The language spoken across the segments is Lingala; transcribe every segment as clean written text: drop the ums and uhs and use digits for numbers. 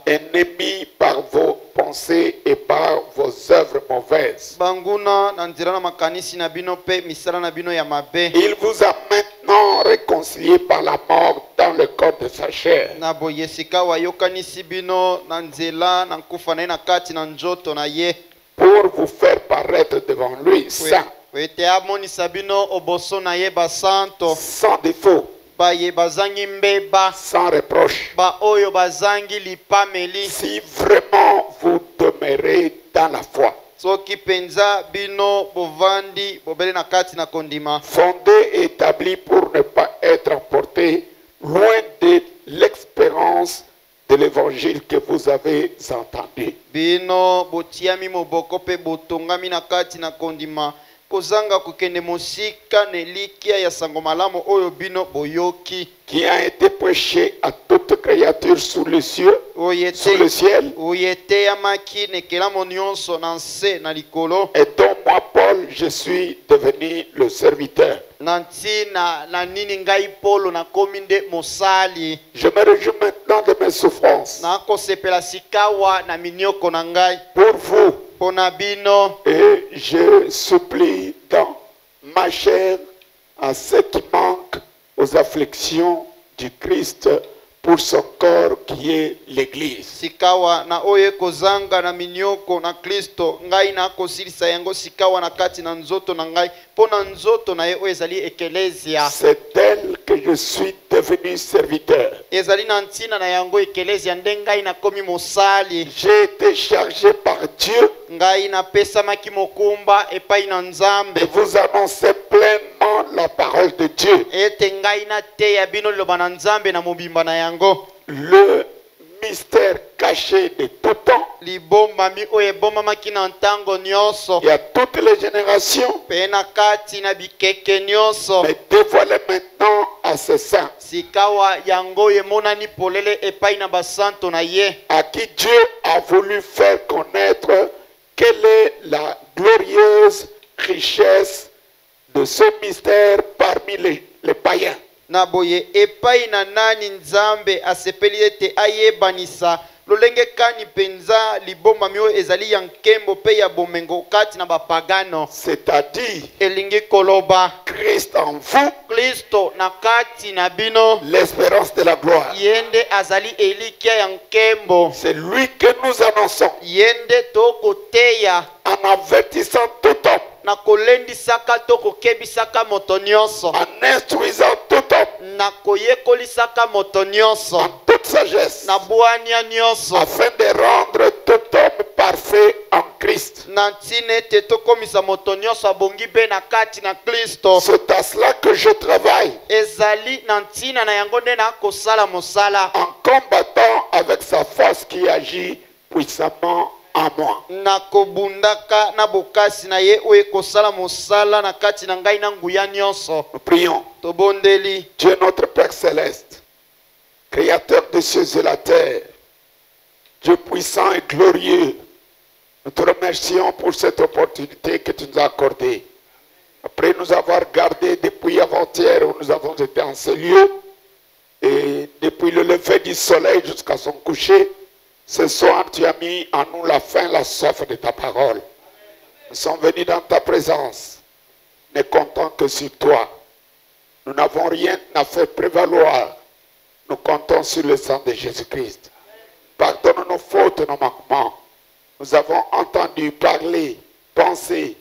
Ennemis par vos pensées et par vos œuvres mauvaises. Il vous a maintenant réconcilié par la mort dans le corps de sa chair. Pour vous faire paraître devant lui saint, sans défaut, sans reproche. Si vraiment vous demeurez dans la foi, fondé et établi pour ne pas être emporté loin de l'expérience de l'évangile que vous avez entendu. Qui a été prêché à toute créature sous le ciel, et dont moi Paul je suis devenu le serviteur. Je me réjouis maintenant de mes souffrances pour vous, et je supplie dans ma chair à ce qui manque aux afflictions du Christ pour son corps qui est l'Église. C'est d'elle que je suis devenu serviteur. J'ai été chargé par Dieu de vous annoncer pleinement la parole de Dieu. Le mystère caché de tout temps et à toutes les générations, mais dévoilé maintenant à ses saints, à qui Dieu a voulu faire connaître quelle est la glorieuse richesse de ce mystère parmi les païens. Naboye epai na nani nzambe asepeli ete ayebanisa lolenge kani penza liboma mio ezali ya nkembo pe ya bomengo kati na bapagano, c'est-à-dire elingi koloba Christ en vous, Kristo na kati na bino, l'espérance de la gloire. Yende azali elikia ya nkembo, c'est lui que nous annonçons Yende tokoteya en avertissant tout homme, na kolendisaka tokokebisaka moto nyonso, en instruisant tout homme, na koyekolisaka moto nyonso, en toute sagesse, na bwania nyonso, afin de rendre tout homme parfait en Christ. na ntine te tokomisa moto nyonso abongi be na kati na Kristo. C'est à cela que je travaille, Ezali na ntina na yango nde na kosala mosala, en combattant avec sa force qui agit puissamment en moi. na kobundaka na bokasi na ye oyo kosala mosala na kati na ngai na nguya nyonso. Nous prions. Tobondeli. Dieu notre Père céleste, Créateur des cieux et la terre, Dieu puissant et glorieux, nous te remercions pour cette opportunité que tu nous as accordée. Après nous avoir gardés depuis avant-hier où nous avons été en ce lieu, et depuis le lever du soleil jusqu'à son coucher, ce soir tu as mis en nous la faim, la soif de ta parole. Nous sommes venus dans ta présence, ne comptant que sur toi. Nous n'avons rien à faire prévaloir. Nous comptons sur le sang de Jésus-Christ. Pardonne nos fautes, nos manquements. Nous avons entendu parler, penser.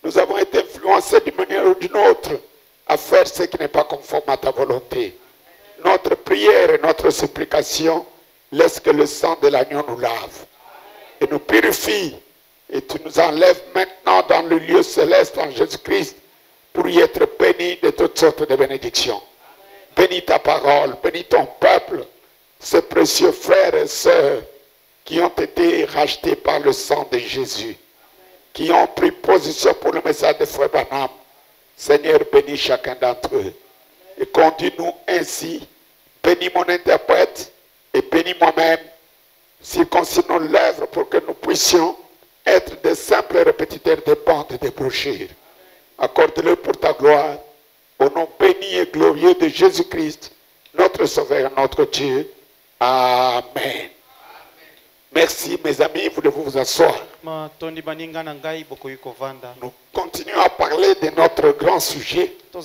Nous avons été influencés d'une manière ou d'une autre à faire ce qui n'est pas conforme à ta volonté. Notre prière et notre supplication, laisse que le sang de l'agneau nous lave et nous purifie. Et tu nous enlèves maintenant dans le lieu céleste en Jésus-Christ pour y être bénis de toutes sortes de bénédictions. Bénis ta parole, bénis ton peuple, ces précieux frères et sœurs qui ont été rachetés par le sang de Jésus, qui ont pris position pour le message de Frère Branham. Seigneur, bénis chacun d'entre eux et conduis-nous ainsi. Bénis mon interprète et bénis moi-même. Circoncis nos lèvres pour que nous puissions être des simples répétiteurs de bandes et de brochures. Accorde-le pour ta gloire, au nom béni et glorieux de Jésus-Christ, notre Sauveur et notre Dieu. Amen. Merci mes amis, voulez-vous vous asseoir? Nous continuons à parler de notre grand sujet. Je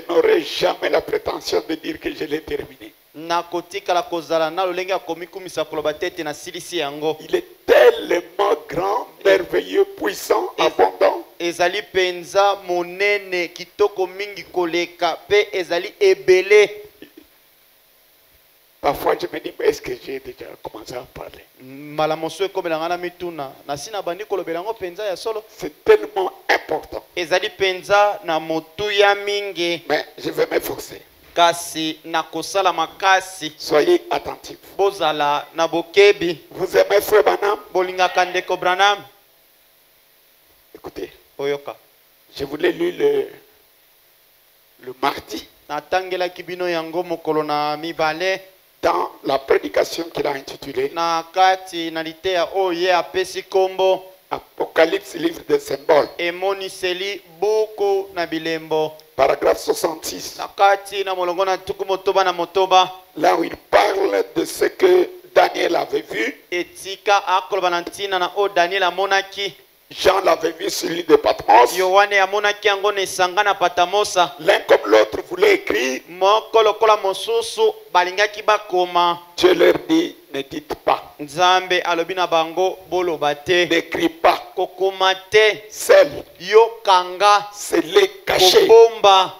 n'aurai jamais la prétention de dire que je l'ai terminé. Il est tellement grand, merveilleux, puissant, abondant. Ezali penza monene kitoko mingi koleka pe ezali ebele. Parfois je me dis, mais est-ce que j'ai déjà commencé à parler? C'est tellement important. Ezali penza na motuya mingi. Mais je vais m'efforcer. Kasi na kosala makasi. Soyez attentifs. Bozala na bokebi. Vous aimez Frère Branham? Bolinga kandeko Branham. Écoutez. Oyoka. Je vous l'ai lu le mardi. Natangela kibino yango mokolo na mibale. Dans la prédication qu'il a intitulée Nakati nalitea oye apesi kombo Apocalypse, livre des symboles. Emoniseli buku na bilembo. Paragraphe 66. Nakati na molongo na tuku motoba na motoba. Là où il parle de ce que Daniel avait vu. Etika akoloba nantina na o Daniel amonaki. Jean l'avait vu sur l'île de Patmos. Yohane amonaki yango na esanga na Patamosa. L'un comme l'autre voulait écrire. Moko lokola mosusu balingaki bakoma. Dieu leur dit, ne dites pas. Nzambe alobi na bango boloba te. N'écris pas. Kokoma te. Seul. Yo kanga. C'est les cachés. Kobomba.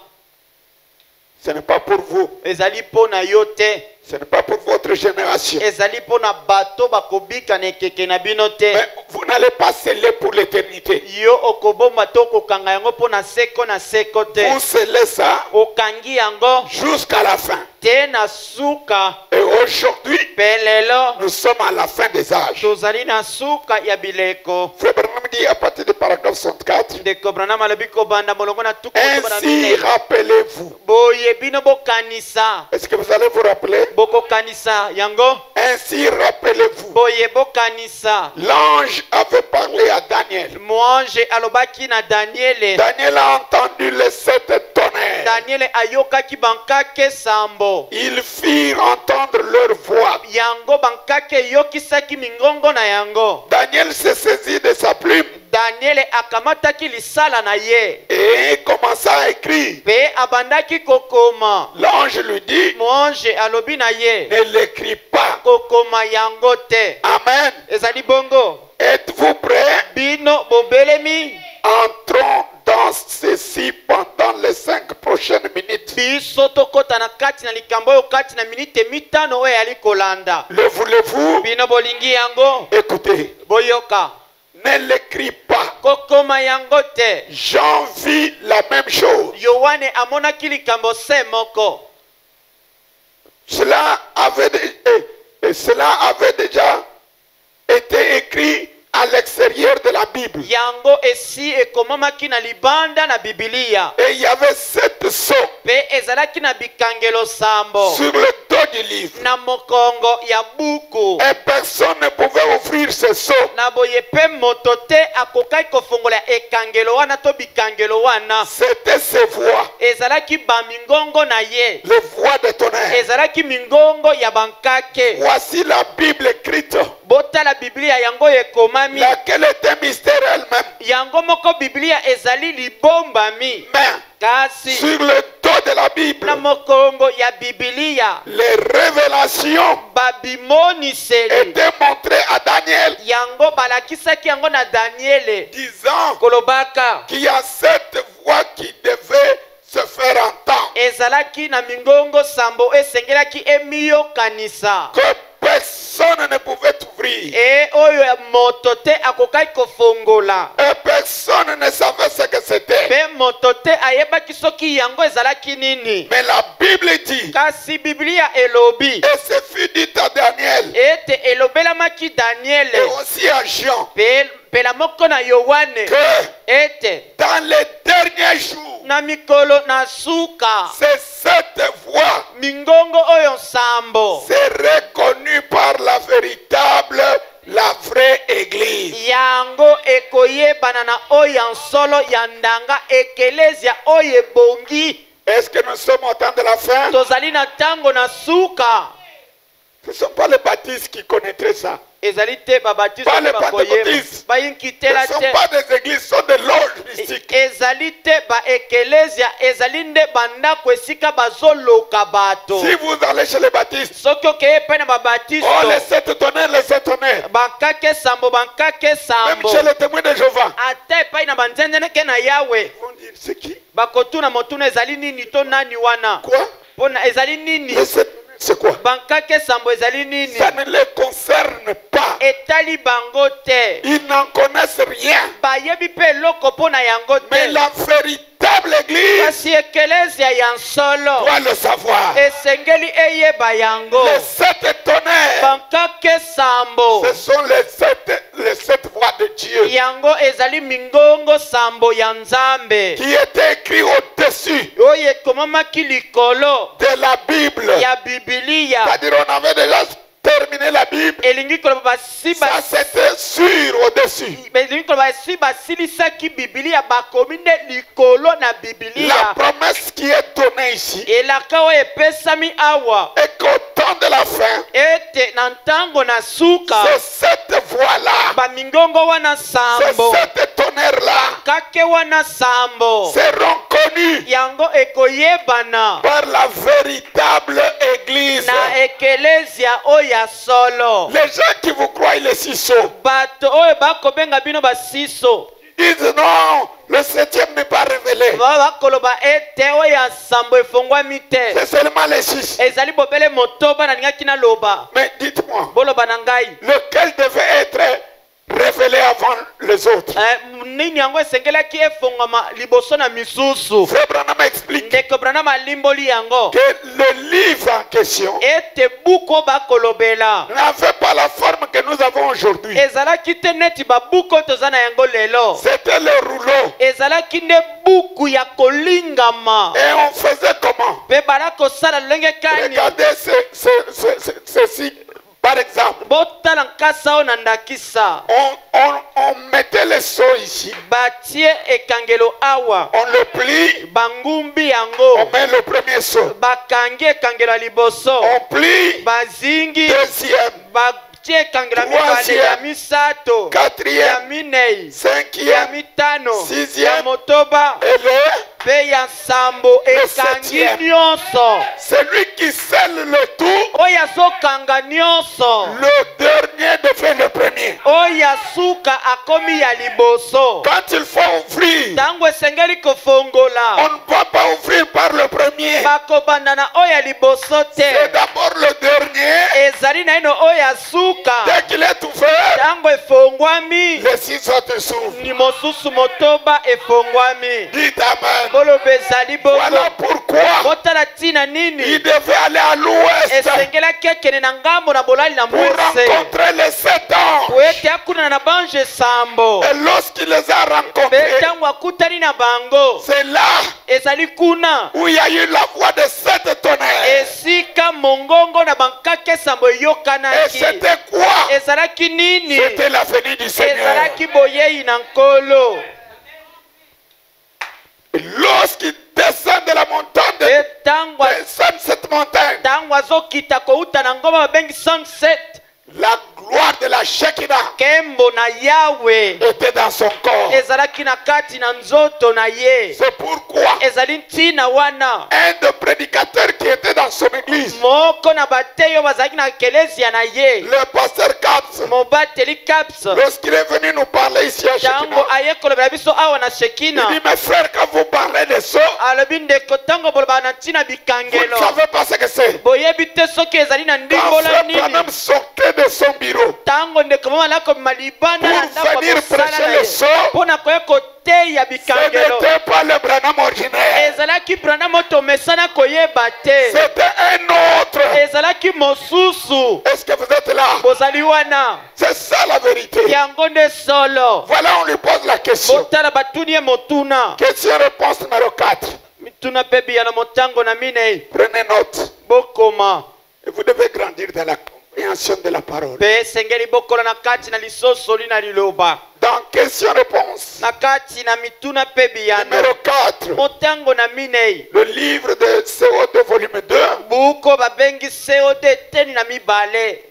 Ce n'est pas pour vous. Ezali pona yo te. Ce n'est pas pour votre génération. Ezali pona bato bakobika na ekeke na bino te. Mais vous n'allez pas sceller pour l'éternité. Yo okobomba to kokanga yango pona seko na seko te. Vous scellez ça okangi yango jusqu'à la fin. Te na suka. Et aujourd'hui, pelelo nous sommes à la fin des âges. Tozali na suka ya bileko. Frère Branham dit à partir du paragraphe 64. Ndeko Branham alobi kobanda molongo na tuku. Ainsi rappelez-vous. Boye bino bokanisa. Est-ce que vous allez vous rappeler? Boko kanisa yango. Ainsi rappelez-vous. Boye bokanisa. L'ange avait parlé à Daniel. Moange alobaki na Daniel. Daniel a entendu les 7 tonnerres. Daniel ayokaki bankake sambo. Ils firent entendre leur voix. Yango bankake yokisaki mingongo na yango. Daniel se saisit de sa plume. Daniel akamataki lisala na ye. Et commença à écrire. Pe abandaki kokoma. L'ange lui dit. Moange alobi na ye. Ne l'écris pas. Kokoma yango te. Amen. Ezali bongo. Êtes-vous prêts? Bino bobelemi. Entrons dans ceci pendant les 5 prochaines minutes. Biso tokota na kati na likambo yo kati na minute mitano oyo yali kolanda. Le voulez-vous? Bino bolingi yango. Écoutez. Boyoka. Ne l'écris pas. Kokoma yango te. Jean vit la même chose. Yohane amonaki likambo se moko. Cela avait déjà été écrit à l'extérieur de la Bible. Yango esi ekomamaki na libanda na Biblia. Et il y avait 7 sceaux. Pe ezalaki na bikangelo sambo sur le dos du livre. na mokongo ya buku Et personne ne pouvait ouvrir ce seau. na boye pe moto te akokaki kofongola ekangelo wana to bikangelo wana. C'était ses voix, Ezalaki bamingongo na ye, les voix de tonnerre. ezalaki mingongo ya bankake. Voici la Bible écrite, Botala biblia yango ekomami, laquelle est un mystère elle-même. yango moko biblia ezali libombami. Mais Kasi sur le dos de la Bible, na mokongo ya biblia les révélations babimoniseli étaient montrées à Daniel, yango balakisaki yango na Daniele disant kolobaka qu'il y a cette voix qui devait se faire entendre, ezalaki na mingongo sambo esengelaki emiyokanisa que personne ne pouvait ouvrir. e oyo ya moto te akokaki kofongola Et personne ne savait ce que c'était. pe moto te ayebaki soki yango ezalaki nini. Mais la Bible dit, Kasi biblia elobi et ce fut dit à Daniel ete elobelamaki et Daniele aussi à Jean, pela moko na Yohane que ete dans les derniers jours, na mikolo na suka c'est cette voix mingongo oyo sambo c'est reconnu par la véritable, la vraie église. yango ekoyebana na oyo ya nsolo ya ndanga ekelezia oyo ebongi. Est-ce que nous sommes au temps de la fin? Tozali na ntango na suka. Ce ne sont pas les baptistes qui connaîtraient ça. Ezali te babatiso Pas les bakoyeba pentecôtistes. bayinkitela Ce ne sont te. pas des églises, ce sont des loges mystiques. Ezali te baekelezia ezali nde bandako esika bazoloka bato. Si vous allez chez les baptistes, Soki okeye epai na babatiso oh les sept tonnerres, bankake sambo bankake même sambo chez les témoins de Jéhovah, ata epai na banzenzeneke na yawe ils vont dire c'est qui? bakotuna motuna ezali nini to nani wana Quoi? mpona ezali nini Les sept, c'est quoi? bankake sambo ezali nini Ça ne les concerne pas. etali bango te Ils n'en connaissent rien. bayebi mpe eloko mpo na yango Mais te la véritable église kasi ekelezia ya nsolo doit le savoir. esengeli eyeba yango. Les sept tonnerres, bankake sambo ce sont les sept voix de Dieu yango ezali mingongo sambo ya nzambe qui étaient écrits au-dessus oyo ekomamaki likolo de la Bible. ya bibilia. C'est-à-dire on avait déjà terminé la Bible. elingi koloba basi Ça c'était sûr au-dessus. elingi koloba basi basilisaki bibilia bakomi nde likolo na La bibilia. promesse qui est donnée ici elaka oyo epesami awa est qu'au temps de la fin, ete na ntango na suka c'est cette voix-là, bamingongo wana c'est sambo cette tonnerre-là kake wana sambo seront connus yango ekoyebana par la véritable église. na ekelezia oyo ya solo. Les gens qui vous croient, il est si saut. bato oyo bakobenga bino basiso Ils disent non, le septième n'est pas révélé. bakoloba ete oyo ya sambo efongwami te C'est seulement les six. ezali bobele motoba na ningaki naloba. Mais dites-moi, boloba na ngai lequel devait être révélé avant les autres? nini yango esengelaki efongwama liboso na misusu. Frère Branham explique ndeko Branham alimboli yango que le livre en question ete buku oyo bakolobela n'avait pas la forme que nous avons aujourd'hui. ezalaki te neti babuku oyo toza na yango lelo. C'était le rouleau. ezalaki nde buku ya kolingama Et on faisait comment? mpe bala kosala lolenge kani. Regardez ceci, par exemple. botala nkasa oyo na ndakisa On mettait le seau ici. batie ekangelo awa On le plie. bangumbi On yango met le premier seau. bakangi ekangelo ya liboso On plie. bazingi Deuxième. batie ekangelo ya mibale ya misato ya Quatrième. minei ya Cinquième. mitano ya Sixième. motoba Et mpe ya nsambo ekangi septième. nyonso. celui qui scelle le tout, oyo azokanga nyonso le dernier devient le premier. oyo asuka akomi ya liboso. Quand il faut ouvrir, ntango esengeli on kofongola ne va pas ouvrir par le premier. bakobanda na oyo ya liboso C'est te d'abord le dernier. ezali na ino oyo asuka Dès qu'il est ouvert, ntango efongwa efongwami. Les 6 autres s'ouvrent. Ni mosusu motoba efongwami. Dites Amen. Bolobe ezali bongo. Voilà pourquoi Botala tina il nini. devait aller à l'ouest Esengelaki akende na ngambo na bolali na pour mwese. rencontrer les 7 anges. Po ete akutana na bange sambo. Et lorsqu'il les a Mpe rencontrés, ntango akutani na bango. c'est là Ezali kuna. où il y a eu la voix de 7 tonnerres. Esika mongongo na bankake sambo Et eyokanaki. c'était quoi? Ezalaki nini? C'était la venue du Seigneur. Ezalaki boyei na nkolo. Et lorsqu'il descend de la montagne, Mpe ntango descend cette montagne, ntango azokita kouta na ngoma babengi sunset. la gloire de la Shekinah Kembo na Yawe était dans son corps. ezalaki na kati na nzoto na ye. C'est pourquoi Ezali ntina wana un des prédicateurs qui était dans son église, moko na bateyo bazalaki na ekelezia na ye, le pasteur Katz, mobateli Caps, lorsqu'il est venu nous parler ici à ntango Shekinah, aye kolobela biso awa na il Shekina, dit, mes frères, quand vous parlez de ça, alobi ndeko ntango boloba na ntina vous ne bikangelo savez pas ce que c'est. boyebi te soki ezali na Quand ndimbola frère nini. Branham sortait de son bureau Ntango ndeko mama alako malibana na pour ndako venir ya kosala prêcher na le ye sceau, mpona koya koteya ce bikangelo, n'était pas le Branham ordinaire. ezalaki Branham moto mesana koyeba te, C'était un autre. ezalaki mosusu. Est-ce que vous êtes là? Bozali wana C'est ça la vérité. yango nde solo. Voilà, on lui pose la question. Botala batuni ye motuna. Question-réponse numéro 4. Mituna pe biya na motango na minei. Prenez note. Bokoma. Et vous devez grandir dans la compréhension de la parole. Pe sengeli bokola na kati na lisosoli na liloba. Dans question-réponse Na kati na mituna pe biyano. numéro 4, Motango na minei. le livre de CO2 volume 2, Buko babengi CO2 teni na mibale.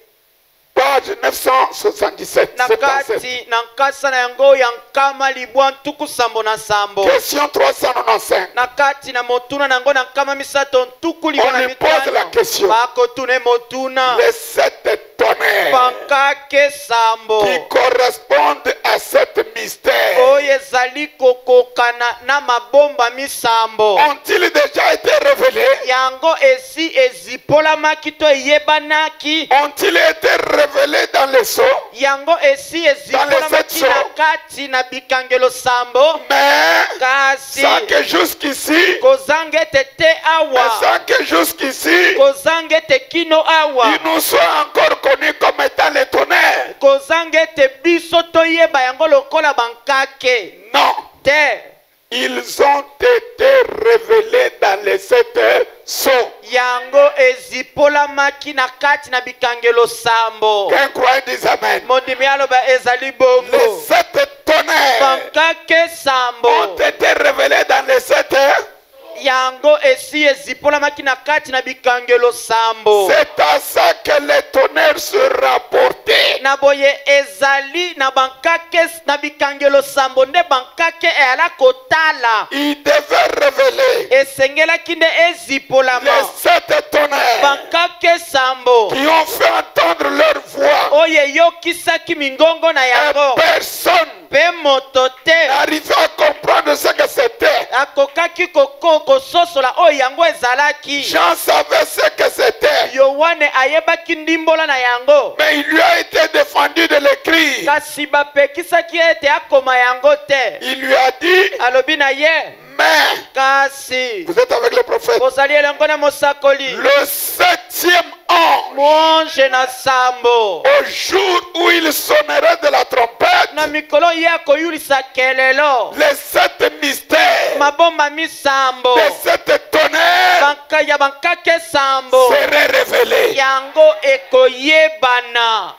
page 977. Na 77. kati na nkasa na yango ya nkama libwa ntuku sambo na sambo. Question 395. Na kati na motuna nango na nkama misato ntuku libwa On na lui pose la question. bakotune motuna. Les 7 tonnerres Pankake sambo. qui correspondent à 7 mystères Oyo ezali kokokana na mabomba misambo. ont-ils déjà été révélés? Yango esi ezipolamaki to eyebanaki. Ont-ils été révélés dans les sceaux? Yango esi ezipolamaki na kati na bikangelo sambo. Mais Kasi sans que jusqu'ici, kozanga ete te awa. sans que jusqu'ici, Kozanga ete kino awa. il nous soit encore connu comme étant les tonnerres. Kozanga ete biso toyeba yango lokola bankake. Non, Te. ils ont été révélés dans les 7 sceaux. Yango ezipolamaki na kati na bikangelo sambo. Qu'un croyant dise Amen. Mondimi aloba ezali Les bongo. 7 tonnerres Bankake sambo. ont été révélés dans les 7. Yango esi ezipolamaki na kati na bikangelo sambo. C'est à ça que les tonnerres se rapportaient. Na boye ezali na bankake na bikangelo sambo nde bankake eyala kotala. Ils devaient révéler Esengelaki nde ezipolama. les 7 tonnerres Bankake sambo. qui ont fait entendre leur voix. Oyo eyokisaki mingongo na Et yango. personne Pe moto te. n'arrivait à comprendre ce que c'était. Akokaki kososola oyo yango ezalaki. Jean savait ce que c'était. Yohane ayebaki ndimbola na yango. Mais il lui a été défendu de l'écrire. Kasi bapekisaki ete akoma yango te. Il lui a dit, Alobi na ye. mais Kasi vous êtes avec le prophète. kozali elongo na mosakoli. Le 7e ange, Monje na sambo. au jour où il sonnerait de la trompette, Na mikolo ye akoyulisa kelelo. les 7 mystères Mabomba misambo. des 7 tonnerres Banka ya bankake sambo. seraient révélés. Yango ekoyebana.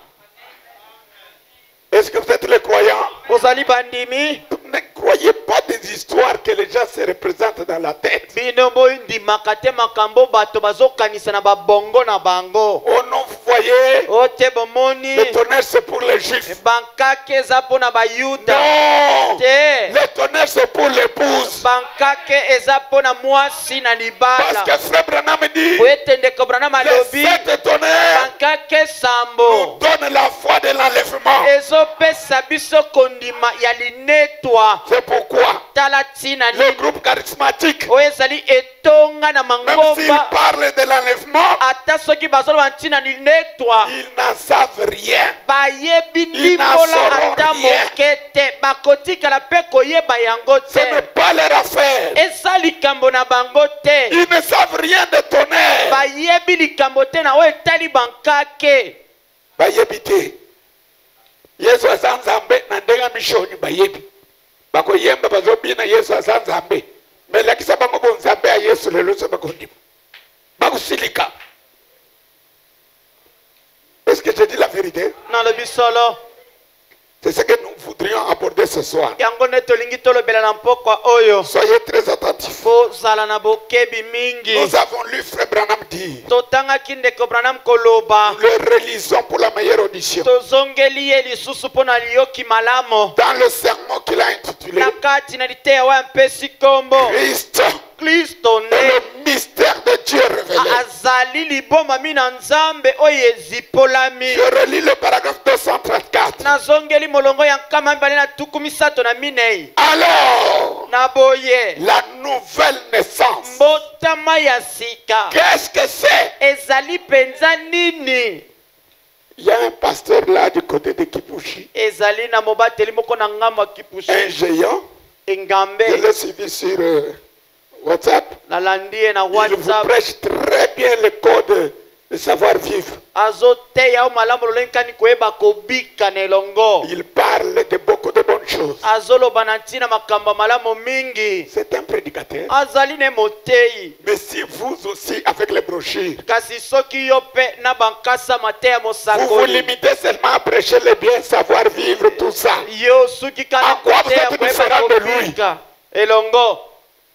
Est-ce que vous êtes les croyants? Ozali bandimi. Ne croyez pas des histoires que les gens se représentent dans la tête. Bino boyindimaka te makambo bato bazokanisa na babongo na bango. Oh non, vous voyez, Ote bomoni. le tonnerre c'est pour les juifs. Bankake eza pona bayuda. Non, Te. le tonnerre c'est pour l'épouse. Bankake eza pona mwasi na Parce libala. que frère Branham dit, Oete ndeko Branham les alobi. 7 tonnerres Bankake nous sambo. donnent la foi de l'enlèvement. Ezopesa biso kondima ya linetwa. C'est pourquoi Tala tina le nini. groupe charismatique Oyo ezali etonga ngai na Même s'ils mangomba parlent de l'enlèvement, ata soki bazoloba ntina ninetwa ils n'en savent rien. bayebi Ils n'en limbola sauront ata rien. moke te bakotikala mpe koyeba yango Ce n'est te pas leur affaire. eza likambo na bango te Ils ne savent rien de tonnerre. bayebi likambo te na oyo etali bankake Bayebi te. Yesu aza nzambe na ndenge mishoni bayebi. Bakoyemba bazobina Yesu aza nzambe. Melakisa bango bonzambe ya Yesu lelo so bakondima. Bakusilika. Est-ce que je dis la vérité? nalobi solo C'est ce que nous voudrions aborder ce soir. yango nde tolingi tolobela na mpokwa oyo Soyez très attentifs. kozala na bokebi mingi Nous avons lu Frère Branham dire. totangaki ndeko branham koloba Nous le relisons pour la meilleure audition. tozongeli ye lisusu mpo na liyoki malamu Dans le sermon qu'il a intitulé na kati na liteya oyo ampesi nkombo Christ kristo est nde le mystère de Dieu révélé. azali libomami na nzambe oyo ezipolami Je relis le paragraphe 234. nazongeli molongo ya nkama mibale na tuku misato na minei Alors, na boye la nouvelle naissance, mbotama ya sika qu'est-ce que c'est? ezali mpenza nini Il y a un pasteur là du côté de Kipushi, ezali na mobateli moko na ngambo ya kipushi un géant. engambe Je l'ai suivi sur WhatsApp. nalandi ye na Il vous whatsapp prêche très bien le code de savoir-vivre. azoteya o malamu lolenkani koyeba kobika na elongo Il parle de beaucoup de bonnes choses. azoloba na ntina makambo ya malamu mingi C'est un prédicateur. azali ne moteyi Mais si vous aussi, avec les brochures, kasi soki yo mpe na bankasa mateya vous vous mosakoli limitez seulement à prêcher le bien, savoir-vivre, tout ça, yo suki kana En quoi vous koteya êtes koyeba différent de lui? kobika elongo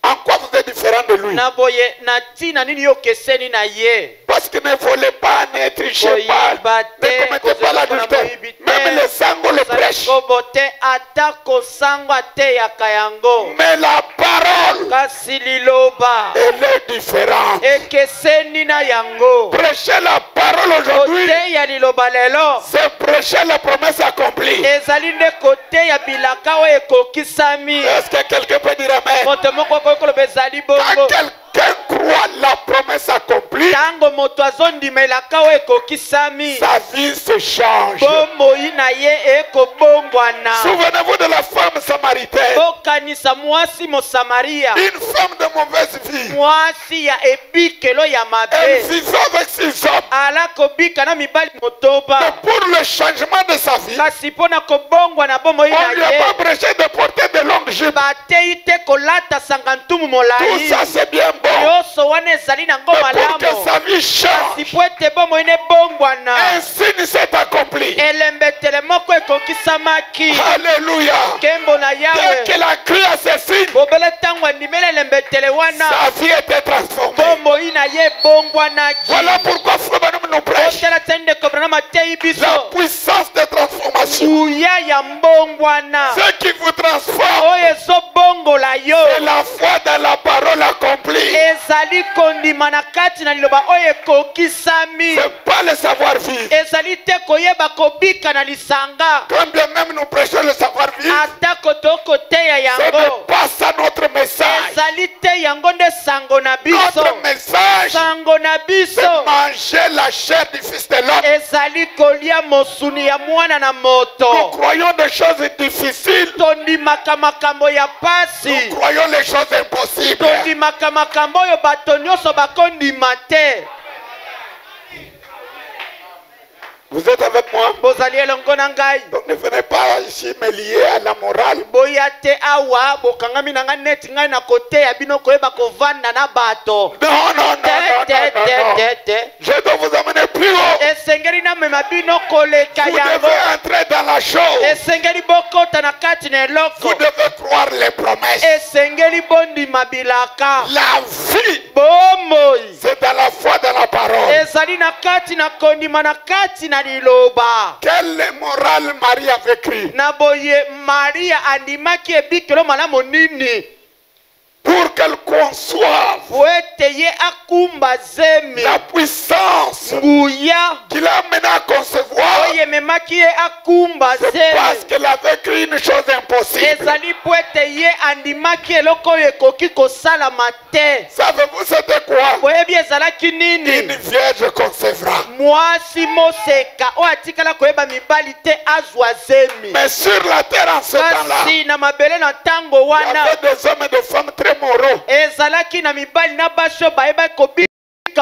en quoi vous êtes différent de lui? na boye na ntina nini yo keseni na ye Parce que ne volez pas, ne trichez pas, koyiba te ne commettez pas l'adultère. Même les sangos le prêchent. kobo te ata kosango ateyaka yango Mais la parole, kasi liloba elle est différente. ekeseni na yango Prêcher la parole aujourd'hui, koteya liloba lelo c'est prêcher la promesse accomplie. ezali nde koteya bilaka oyo ekokisami Est-ce que quelqu'un peut dire amen? moto moko akoki koloba ezali Quand bongo quelqu'un croit la promesse accomplie, ntango moto azondima elaka oyo ekokisami sa vie se change. bomoi na ye ekobongwana Souvenez-vous de la femme samaritaine. bokanisa mwasi mosamaria Une femme de mauvaise vie. mwasi ya ebikelo ya Elle mabe vivait avec ses hommes. ala kobika na mibali motoba Mais pour le changement de sa vie, kasi mpo na kobongwa na bomoi on ne lui na a ye pas prêché de porter de longues jupes. bateyi te kolata sanga ntumu Tout molai ça c'est bien bon. nyonso wana ezali nango Mais pour que malamu sa vie kasi change, po ete bomoi nebongwana un signe s'est accompli. elembetele moko ekokisamaki Alléluia. nkembo na Dès yawe qu'elle a cru à ce signe, bobele ntango andimeli elembetele wana sa vie était transformée. bomoi na ye ebongwanaki Voilà pourquoi Frère Branham nous prêche otala tya ndeko branama ateyi la biso puissance de transformation. nguya ya mbongwana Ce qui vous transforme, oyo ezobongola yo c'est la foi dans la parole accomplie. ezali kondima na kati na liloba oyo ekokisami C'est pas le savoir-vivre. ezali te koyeba kobika na lisanga Quand bien même nous prêchons le savoir-vivre, atako tokoteya ce n'est yango pas ça notre message. ezali te yango nde sango na biso Notre message, sango na c'est biso manger la chair du Fils de l'homme. ezali kolia mosuni ya mwana na Nous moto croyons des choses difficiles. tondimaka makambo ya pasi Nous croyons les choses impossibles. tondimaka makambo oyo bato nyonso bakondima te Vous êtes avec moi? bozali elongo na ngai Donc ne venez pas ici me lier à la morale. boya te awa bokangami na ngai neti ngai na koteya bino koyeba kovanda na bato Non, non, non, non, non, non, non. te Je dois vous amener plus haut. esengeli namema bino koleka Vous yango devez entrer dans la chose. esengeli bokota na kati na Vous eloko devez croire les promesses. esengeli bondima bilaka La vie, bomoi c'est dans la foi, dans la parole. ezali na kati na kondima na kati na liloba Quelle morale Marie avait cru? na boye maria andimaki ebikelo malamu nini pour qu'elle conçoive po ete ye akumba zemi la puissance nguya qu'il a mené à concevoir. oyo ememaki ye akumba C'est parce zemi qu'elle avait écrit une chose impossible. ezali po ete ye andimaki eloko oyo ekoki kosalama te. Savez-vous c'était quoi? boyebi ezalaki nini? Une vierge concevra. mwasi moseka oyo atikala koyeba mibali te azwa zemi. Mais sur la terre en ce temps-là, kasi na mabele na ntango il y wana avait des hommes et des femmes très moraux. ezalaki na mibali na basi oyo bayebaki kobika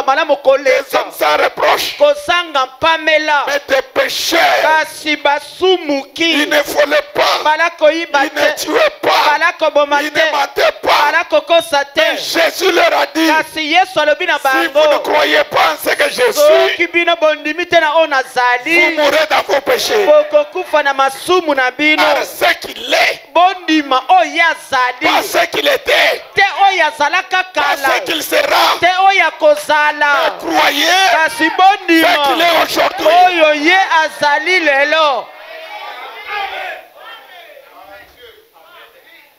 malamu Des koleka hommes sans reproche. kozanga mpamela. Mais des pécheurs. kasi basumuki Ils ne volaient pas. bala koyiba Ils ne te tuaient pas. bala koboma Ils te ne mentaient pas. bala kokosa te. Jésus leur a dit, kasi yesu alobi na si vous ne bango croyez pas en ce que je soki suis, bino bondimi te na oyo vous nazali mourrez dans vos péchés. bokokufa na masumu na bino. Par ce qu'il est, bondima oyo pas azali ce qu'il était, te oyo azalaka pas kala ce qu'il sera. te oyo akozala. Mais croyez kasi ce qu'il bondima est aujourd'hui. oyo ye azali lelo.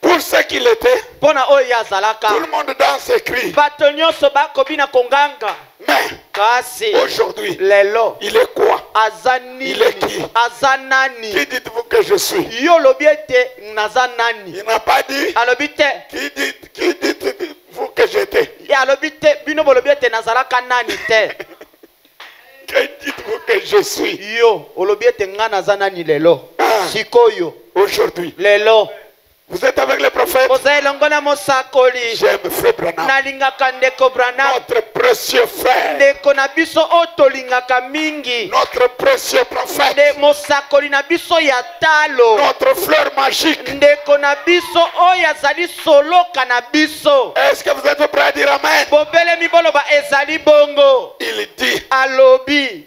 Pour ce qu'il était, mpona oyo ye azalaka tout le monde danse et crie. bato nyonso bakobi na konganga. Mais kasi aujourd'hui, lelo il est quoi? aza Il est nini? qui? aza Qui nani? dites-vous que je suis? yo olobi ete naza nani? Il n'a pas dit. alobi te. Qui dites-vous que j'étais? ye alobi te bino bolobi ete nazalaka nani te. Qui dites-vous que je suis? yo olobi ete nga naza nani lelo? Ah. sikoyo Aujourd'hui, lelo vous êtes avec les prophètes? koza elongo na mosakoli. J'aime Frère Branham, nalingaka ndeko Branham, notre précieux frère, ndeko na biso oyo tolingaka mingi, notre précieux prophète, nde mosakoli na biso ya talo, notre fleur magique. ndeko na biso oyo azali soloka na biso. Est-ce que vous êtes prêts à dire Amen? bobelemi boloba ezali bongo. Il dit, alobi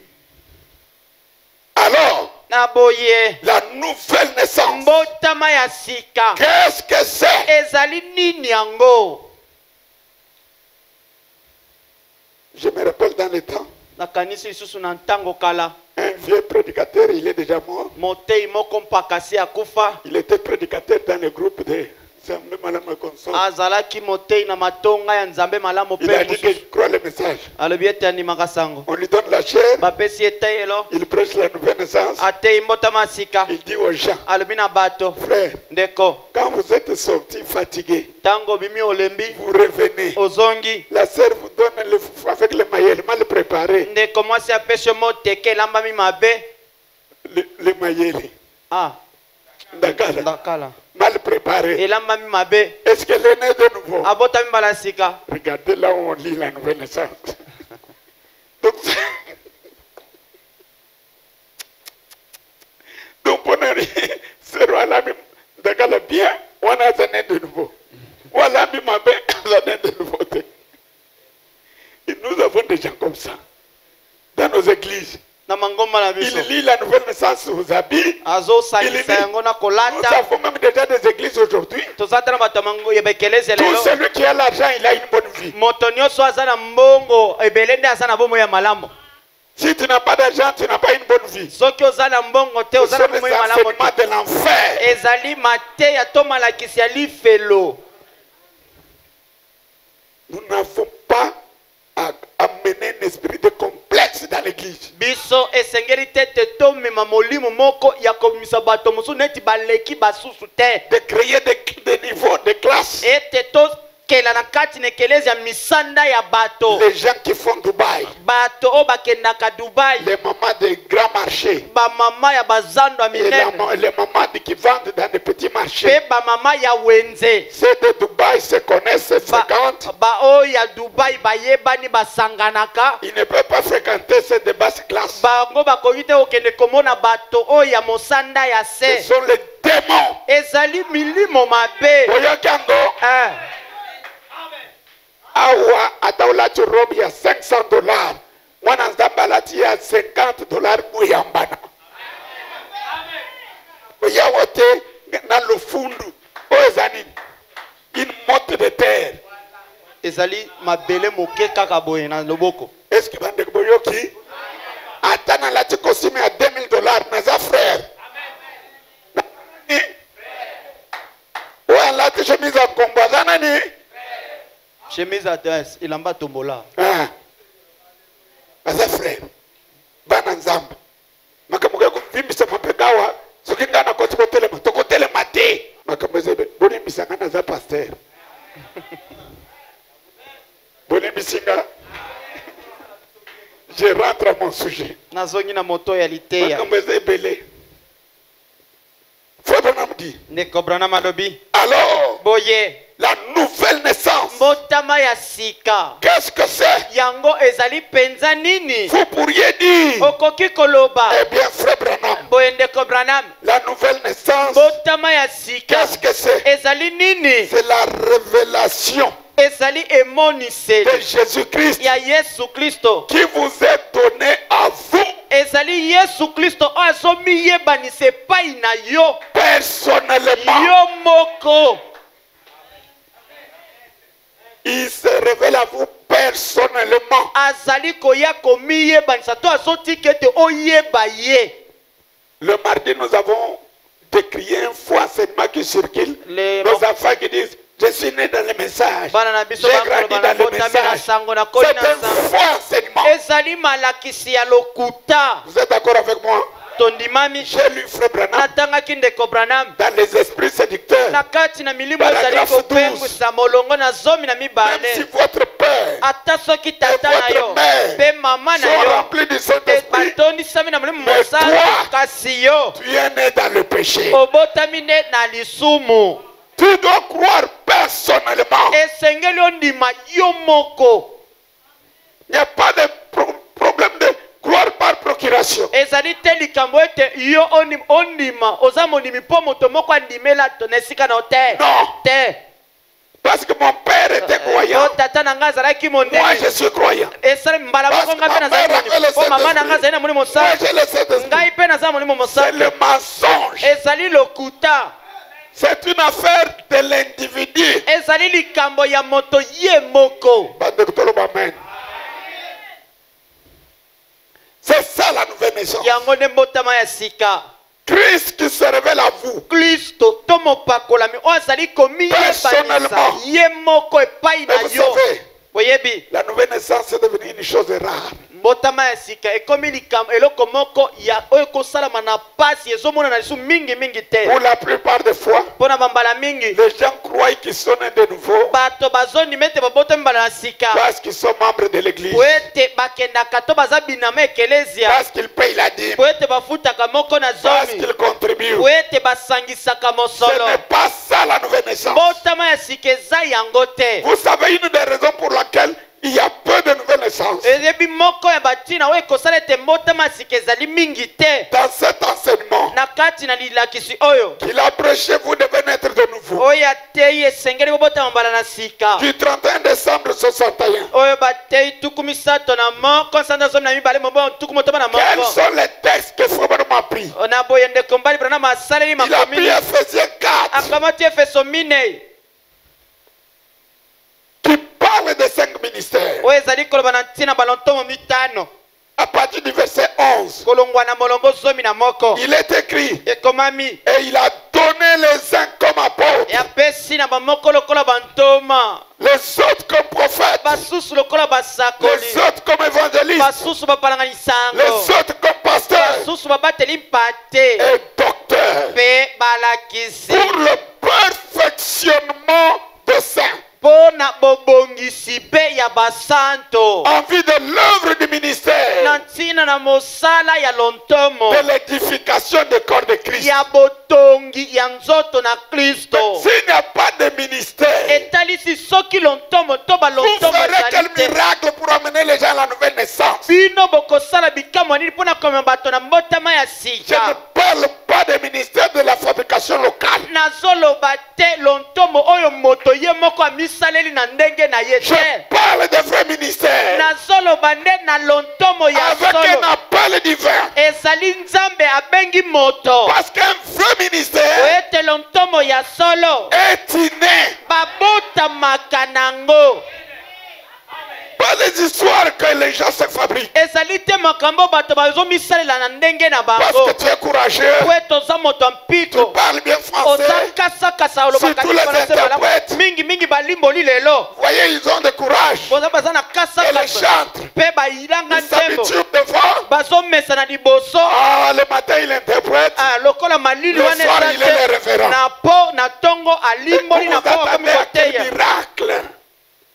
alors, na boye la nouvelle naissance, mbotama ya sika qu'est-ce que c'est? ezali nini yango? Je me rappelle dans le temps, nakanisi lisusu na ntango kala un vieux prédicateur, il est déjà mort. motei moko mpakasi akufa. Il était prédicateur dans le groupe de Zambé Malama Consort. azalaki motei na matonga ya nzambe malamu Il a mpe dit mosusu. qu'il croit le message. alobi ete andimaka sango. On lui donne la chair, bapesi eteyelo il prêche la nouvelle naissance. atei mbotama ya sika. Il dit aux gens, alobi na bato frère, ndeko quand vous êtes sortis fatigués, ntango bimi olembi vous revenez. ozongi La sœur vous donne le foufou avec le mayel mal préparé. ndeko mwasi apesi yo moteke elambami mabe. Le mayel, ah Ndakala, ndakala mal préparé. elambami mabe. Est-ce qu'elle est née de nouveau? abotami mbala ya sika. Regardez là où on lit la nouvelle naissance. Donc, pour ne rien, c'est roi-là, Ndakala bien, on a né de nouveau. Voilà, ma belle, on a né de nouveauté. Et nous avons des gens comme ça dans nos églises. na mangomba na biso Il lit la nouvelle naissance aux habits. azosalisa yango na Nous kolata. avons même déjà des églises aujourd'hui. tozata na bato ya bekeleze Tout lelo. celui qui a l'argent, il a une bonne vie. moto nyonso aza na mbongo ebele nde aza na bomoi ya malamu. Si tu n'as pas d'argent, tu n'as pas une bonne vie. soki oza na mbongo te Ce oza na sont les bomoi ya malamu enseignements te. de l'enfer. ezali mateya to malakisi ya lifelo. Nous n'avons pas à amener un esprit de complexe dans l'église. biso esengeli te te tomema molimo moko ya komimisa bato mosusu neti baleki basusu te. De créer des niveaux, des classes. ete tokela na kati na ekelezi ya misanda ya bato. Les gens qui font Dubaï, bato oyo bakendaka dubai. les mamans des grands marchés, bamama ya bazando ya et minene les mamans qui vendent dans des petits marchés. mpe bamama ya wenze. Ceux de Dubaï se connaissent, se fréquentent. baoyo ya dubai bayebani basanganaka. Ils ne peuvent pas fréquenter ceux de basse classe. bango bakoki te kokende komona bato oyo ya mosanda ya Ce se. sont les démons. ezali milimo mabe. Boyokango, Eh, awa ataulati robe ya $500. Mwana nzambe alati ya $50 muyambana. Oyawo te na lofundu. Oyo eza nini? Une motte de terre. ezali mabele moke kaka boye na loboko. Est-ce que bandeko boyoki? Ata nalati costume ya $2000 naza frère. Oyo alati chemise ya kombo aza nani? chemise adresse ilamba tombola Ah. Aza frère. Bana nzamba. Makamuke kuvimbisa mapegawa. Soki nga na koti kotelema. Tokotelema te. Makamuzebe. Bonimbisa nga naza pasteur. Bonimbisinga. Je rentre à mon sujet. nazongi na moto ya liteya Makamuzebele. Frère Branham dit. ndeko Branham alobi Alors, boye la nouvelle naissance. mbotama ya sika Qu'est-ce que c'est? yango ezali penza nini Vous pourriez dire. okoki koloba Eh bien, frère Branham. boye ndeko Branham La nouvelle naissance. mbotama ya sika Qu'est-ce que c'est? ezali nini C'est la révélation ezali emoniseli de Jésus-Christ ya Yesu Kristo qui vous est donné à vous ezali Yesu Kristo oyo azomiyebanisa epai na yo personnellement. yo moko Il se révèle à vous personnellement. azali koya komiyebanisa to azotika ete oyeba ye Le mardi, nous avons décrié un faux enseignement qui circule. Le- Nos enfants qui disent, je suis né dans le message. bana na biso J'ai grandi bakoloba na dans le botami na message. sango na koli C'est na un sango faux enseignement. ezali malakisi ya lokuta Vous êtes d'accord avec moi? tondimami J'ai lu Frère Branham natangaki ndeko Branham dans les esprits séducteurs. na kati na milimo Paragraphe ezali kopengwisa molongo na zomi na Même si mibale votre père ata soki tata na yo votre mère mpe mama na sont yo remplis du Saint-Esprit, batondisami na molimo Mais mosala toi, kasi yo tu es né dans le péché. obotami nde na lisumu Tu dois croire personnellement. esengeli ondima yo moko Il n'y a pas de problème de croire par procuration. ezali te likambo ete yo ondima oza mondimi mpo moto moko andimela to na esika na yo te Non. te Parce que mon père était croyant. yo tata na ngai azalaki Moi, mondele je suis croyant. esali mbala Parce moko ngai que mpe ma nazali mère mondimi avait le mpo mama na ngai Saint-Esprit. azali na molimo Moi, mosala j'ai le Saint-Esprit. ngai mpe naza na molimo C'est mosala le mensonge. ezali lokuta C'est une affaire de l'individu. ezali likambo ya moto ye moko Bande kutoloba amen. C'est ça la nouvelle naissance. yango nde mbotama ya sika Christ qui se révèle à vous. kristo to mopakolami oyo azali komiyebanisa Personnellement. ye moko epai na Mais vous yo savez, boyebi la nouvelle naissance est devenue une chose rare. mbotama ya sika ekomi likambo eloko moko ya oyo ekosalama na pasi ezomonana lisu mingi te Pour la plupart des fois, mpo na bambala mingi les gens croient qu'ils sont nés de nouveau bato bazondima ete babotami mbala na sika parce qu'ils sont membres de l'église, po ete bakendaka to baza binama ekelezia parce qu'ils payent la dîme, po ete bafutaka moko na parce zomi qu'ils contribuent. po ete basangisaka Ce mosolo n'est pas ça la nouvelle naissance. mbotama ya sika eza yango te Vous savez une des raisons pour laquelle il y a peu de nouvelles naissances. eyebi moko ya batina oyo ekosala ete mbotama ya sika ezali mingi te Dans cet enseignement na kati na lilakisi oyo qu'il a prêché, vous devez naître de nouveau. oyo ateyi esengeli bobotama mbala na sika Du 31 décembre 61. oyo bateyi tuku misato na moko sanza zomi na mibale mobo tuku motoba na Quels moko sont les textes que Frère m'a pris? na boye ndeko mbali Branham asaleli Il a makomi pris Ephésiens 4 akamati efeso minei qui parle des 5 ministères. oyo ezali koloba na ntina balontomo mitano À partir du verset 11, kolongwa na molongo zomi na moko il est écrit ekomami et il a donné les uns comme apôtres, apesi na bamoko lokola bantoma les autres comme prophètes, basusu lokola les basakoli autres comme évangélistes, basusu bapalanga les lisango autres comme pasteurs basusu babateli mpate et docteurs mpe balakisi pour le perfectionnement des saints, mpo na bobongisi mpe ya basanto en vue de l'œuvre du ministère, na ntina na mosala ya lontomo de l'édification du corps de Christ. ya botongi ya nzoto na kristo S'il n'y a pas de ministère, etalisi soki lontomo to vous balontomo ferez quel ezali te miracle pour amener les gens à la nouvelle naissance? bino bokosala bikamwa nini mpo na komema bato na mbotama ya Je ne sika parle pas des ministères de la fabrication locale. nazoloba te lontomo oyo moto ye moko amisaleli na ndenge na ye Je te parle des vrais ministères nazoloba nde na lontomo ya avec solo un appel divin. ezali nzambe abengi moto Parce qu'un vrai po ministère ete lontomo ya solo est inné babotamaka nango par les des histoires que les gens se fabriquent. ezali te makambo bato bazomisalela na ndenge na Parce bango que tu es courageux, po ete oza moto ya tu mpiko parles bien oza français. kasakasa olobaka Surtout les libanase malamu. interprètes. mingi balimboli lelo Vous voyez, ils ont de courage. boza baza na Et les kasakasa chantres, mpe bayilanga ils ntembo s'habituent devant. bazomesa na liboso Ah, le matin, il interprète. lokola malili Le wana soir, eza il est le révérend. na po na tongo Vous alimboli na po attendez bakomi à quel koteya miracle?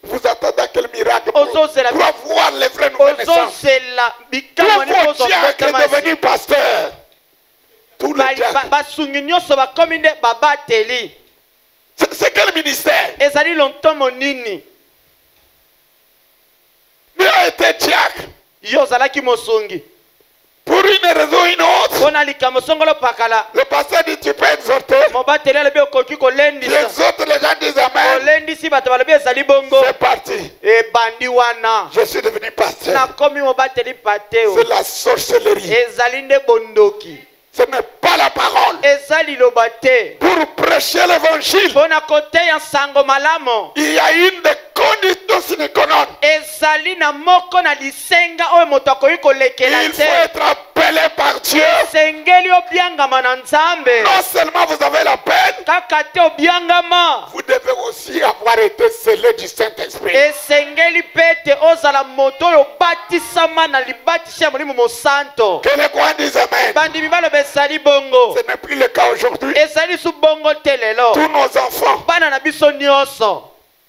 Vous attendez à quel miracle pour Ozozela- avoir les vraies nouvelles naissances? ozozela Tout bikamwa nde vos diacres est devenu pasteur. Tous les diacres. basungi nyonso bakomi nde babateli C'est quel ministère? ezali lontomo nini Il a été diacre. yo ozalaki mosungi Pour une raison ou une autre. mpona likambo songolo pakala Le pasteur dit tu peux exhorter. mobateli alobi okoki Tu kolendisa exhortes, les gens disent Amen. olendisi bato balobi ezali bongo C'est parti. ebandi wana Je suis devenu pasteur. nakomi mobateli pateo C'est la sorcellerie. ezali nde bondoki Ce n'est pas la parole. eza liloba te Pour prêcher l'évangile, mpona koteya sango malamu il y a une des conditions sine qua non. ezali na moko na lisenga oyo moto akoki kolekela Il faut te être appelé par Dieu. esengeli obiangama na nzambe Non seulement vous avez la peine, kaka te obiangama vous devez aussi avoir été scellé du Saint-Esprit. esengeli mpe ete ozala moto oyo obatisama na libatisi ya molimo mosanto Que les croyants disent Amen. bandimi baloba ezali bongo Ce n'est plus le cas aujourd'hui. ezali su bongo te lelo Tous nos enfants, bana na biso nyonso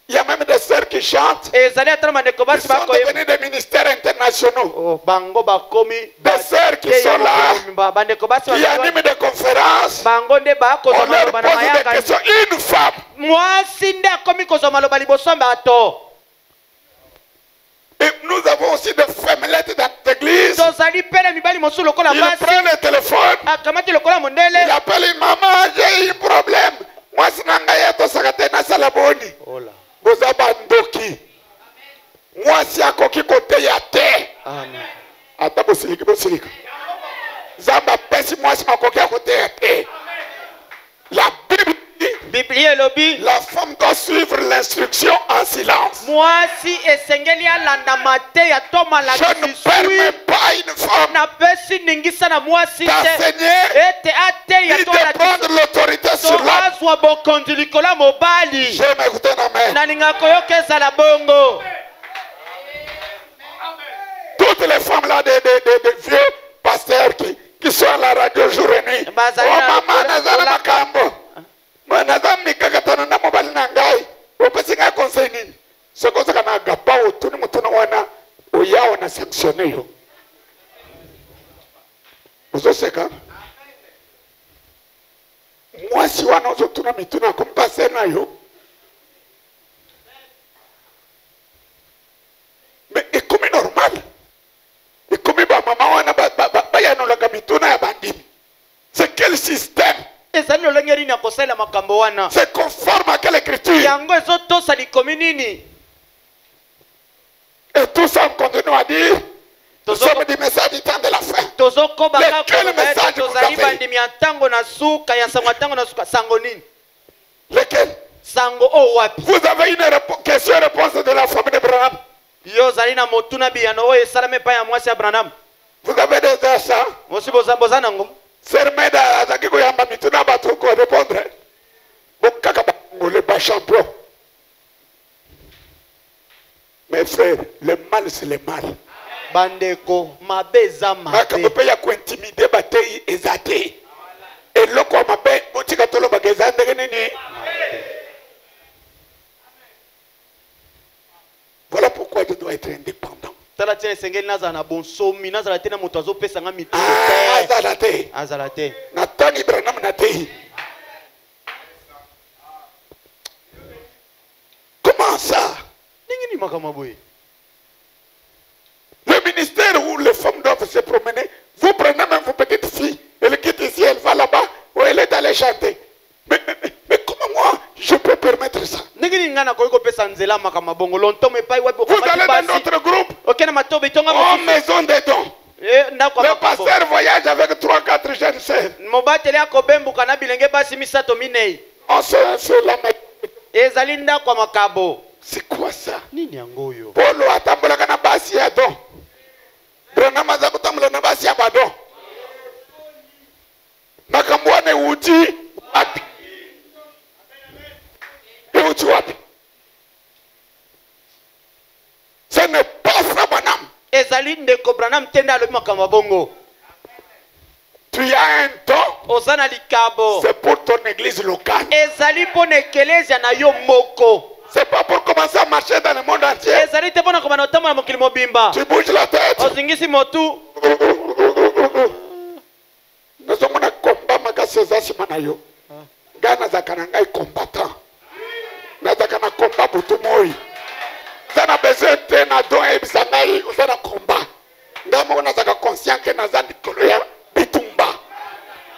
il y a même des sœurs qui chantent. ezali ata na bandeko Ils basi sont bakoyeba devenus des ministères internationaux. bango bakomi Des sœurs qui sont là, bandeko basi qui animent des conférences. bango nde On bakozwa leur maloba na pose des mayanga questions. Une femme, mwasi nde akomi kozwa maloba liboso ya bato et nous avons aussi des femmelettes dans l'église. tozali mpe na mibali mosusu lokola Il basi prend le téléphone, akamati lokola il mondele appelle une maman, j'ai eu un problème. Moi, c'est Nangaya, Tosakate, Nasalaboni. Boza bandoki. Moi, si à koki kote ya te. Ata bosiliki, bosilika. Zamba pesi, moi, si ma koki à côté ya te. La Bible dit, biblia elobi la femme doit suivre l'instruction en silence. mwasi esengeli alanda te ya Je ne tomalakisi permets pas une femme napesi ningisa na mwasi te d'enseigner ete ateya ni de prendre l'autorité sur l'homme. toazwa bokonzi likolo ya mobali J'aime écouter amen. nalinga koyoka ezala bongo Toutes les femmes là, des vieux pasteurs qui sont à la radio jour et nuit. Oh maman, nazala makambo. Moi, nazala mikakatana na mobali na ngai. Opesi ngai conseil nini? Soko kana gapa otuni mutuna wana oya wana sanctionner yo. Uzoseka? Moi si wana ozotuna mituna kompase na yo. Mais c'est comme normal. Et comme maman wana bayanolaka mituna ya bandimi. C'est quel système? ezali lolenge nini ya kosalela makambo wana C'est conforme à quelle écriture? yango ezotosa likomi nini Et tout ça, on continue à dire, nous sommes des messages du temps de la fin. tozokoba Lequel message kaka vous tozali avez? bandimi ya ntango na suka ya sango ya ntango na suka sango nini Lequel? sango oyo wapi Vous avez une question-réponse de la famille de Branham. yo ozali na motuna biyano oyo esalami epai ya mwasi ya branham Vous avez des achats. mosi boza nango Sermeda azaki koyamba mituna bato ko répondre. Bokaka bangole ba champion. Mes frères, le mal c'est le mal. bandeko mabe eza Makambo mabe pe ya kointimider batei ezate. Eloko mabe botika tolo bageza ndenge nini? Voilà pourquoi je dois être indépendant. tala tina esengeli nazala na bonsomi nazala te na moto azopesanga mituna Ah, te azala te. azala te Natani Branham na te. Comment ça? ndenge nini makambo boye Le ministère où les femmes doivent se promener, vous prenez même vos petites filles, elle quitte ici, elle va là-bas, ou elle est allée chanter. Mais comment moi, je peux permettre ça? ndenge nini ngai nakoki kopesa nzela makambo bongo lontomo epai wapi Vous allez dans basi notre groupe, okende matobe itonga en mosusu maison des dons. ndako Le ya makambo pasteur voyage avec 3-4 jeunes sœurs. mobateli akobembuka na bilenge basi misato minei On se la met. ezali ndako ya makabo C'est quoi ça? nini yango oyo Polo atambolaka na Iuti wapi? Iuti wapi? Ce n'est pas Frère Branham. ezali ndeko Branham tenda alobi makambo bongo. Tu as un don, Ozana likabo. c'est pour ton église locale. Ezali pona ekelezia na yo moko. C'est pas pour commencer à marcher dans le monde entier. Ezali te pona komana otambola mokili mobimba. Tu bouges la tête. Ozingisi motu. Nous sommes en combat, Magaséza Simanayo. Gana Zakananga est combattant. Nazakana combat pour tout le monde. Vous avez besoin de Nadon et Bisangaï, vous avez un combat. Nous sommes conscients que nous avons Bitumba.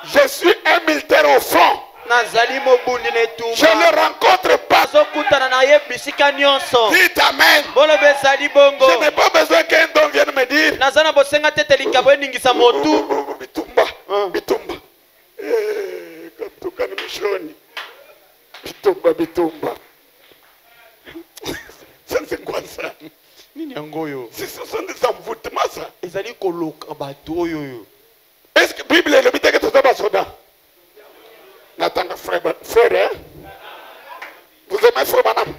Je suis un militaire au front. Nazali mobundi ne tumba. Je ne rencontre pas. Azokutana na ye bisika nyonso. Dites Amen. Bolo bezali bongo. Je n'ai pas besoin qu'un don vienne me dire. Nazana bosenga tete likabo eningisa motu. Bitumba. Bitumba. Comme tout cas, Michoni. Bitumba, Bitumba. Ça, c'est quoi ça? Nini yangoyo? Ce sont des envoûtements, ça. Ezali koloka bato oyo. Est-ce que la Bible est le but que tu sois soda? Nathan, frère, hein? Vous aimez frère Branham?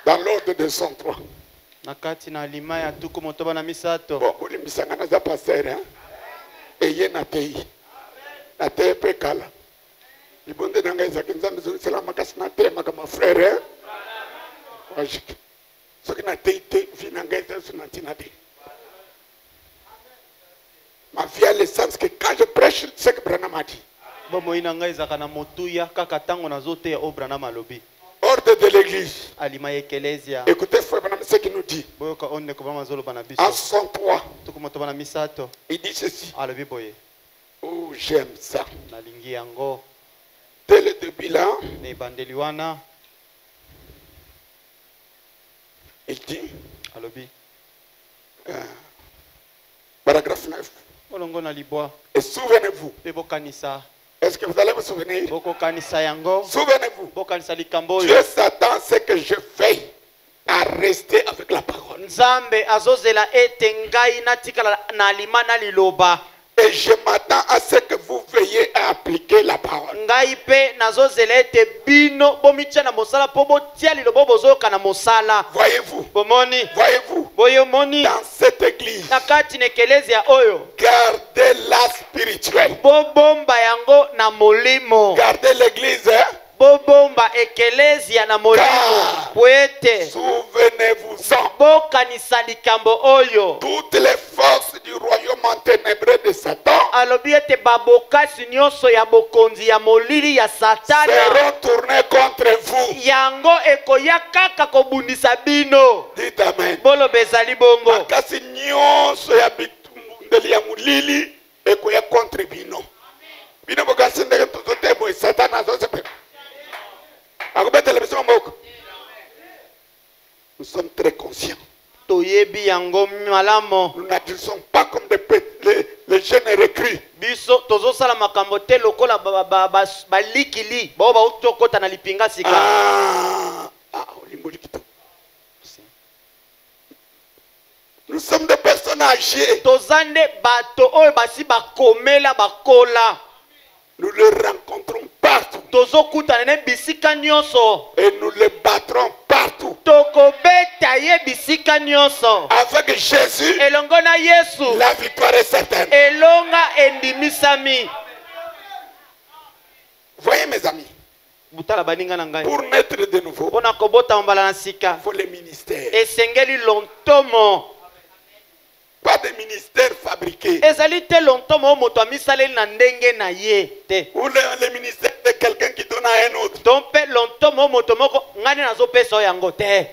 Dans l'ordre de 103. Nakati na lima ya tuko motoba na misato. Bon, vous les misangana za passer, hein? Et yé na tei. Na tei pe kala. Ibonde nanga izakinza mizuri sela makasi na tei makama frère, hein? Logique. Ce qui n'a tei tei, vinanga izakinza na tina tei. Ma vie a l'essence que quand je prêche ce que Branham a dit. Bomo inanga izaka na motuya kaka tango nazote ya obra na malobi. Ordre de l'église. Alima ekelezia. Écoutez frère Branham ce qu'il nous dit. Boyoka onne ko bama zolo bana biso. En 103, Tuko motoba na misato. il dit ceci. Alobi boye. Oh, j'aime ça. Nalingi yango. Dès le début là, Ne bandeli wana. il dit, Alobi. paragraphe 9. Olongo na libwa. Et souvenez-vous, Pe bokanisa. est-ce que vous allez vous souvenir? Boko kanisa yango. Souvenez-vous, Bokanisa likambo Dieu yo. s'attend ce que je fais à rester avec la parole. Nzambe azozela ete ngai natikala na alima na liloba. Et je m'attends à ce que vous veillez à appliquer la parole. Ngai pe nazozela ete bino bomitia na mosala po botia lilobo bozoka na mosala. Voyez-vous, Bomoni. voyez-vous, Boyo moni. dans cette église, Nakati nekelezia oyo. gardez-la spirituelle. Bobomba yango na molimo. Gardez l'église, hein? Bobomba ekelezia na molimo. Car- Poete. Souvenez-vous-en. Bokanisa likambo oyo. Toutes les forces du royaume enténébré de Satan Alobi ete babokasi nyonso ya bokonzi ya molili ya satana. seront tournées contre vous. Yango ekoya kaka kobundisa bino. Dites Amen. Bolo bezali bongo. Makasi nyonso ya bitundeli ya mulili ekoya contre bino. Bino bokasi ndenge tozotebo e Satan azosepe. Akobetele biso maboko. Nous sommes très conscients. Toyebi yango malamo. Nous n'agissons pas comme les jeunes recrues. Biso tozosala makambo te lokola balikili. Bao bautokota na lipinga sika. Olimboli kito. Nous sommes des personnes âgées. Tozande bato oyo basi bakomela bakola. Nous le rencontrons partout. Tozokutana ne bisika nyonso. Et nous le battrons partout. Tokobeta ye bisika nyonso. Avec Jésus, Elongo na Yesu. la victoire est certaine. Elonga endimisami. Voyez mes amis, Butala baninga na ngai. pour naître de nouveau, Pona kobota mbala na sika. il faut les ministères. Esengeli lontomo. Pas de ministères fabriqués. Ezali te lontomo moto amisaleli na ndenge na ye te. Ou les ministères de quelqu'un qui donne à un autre. Tompe lontomo moto moko ngani nazopesa yango te.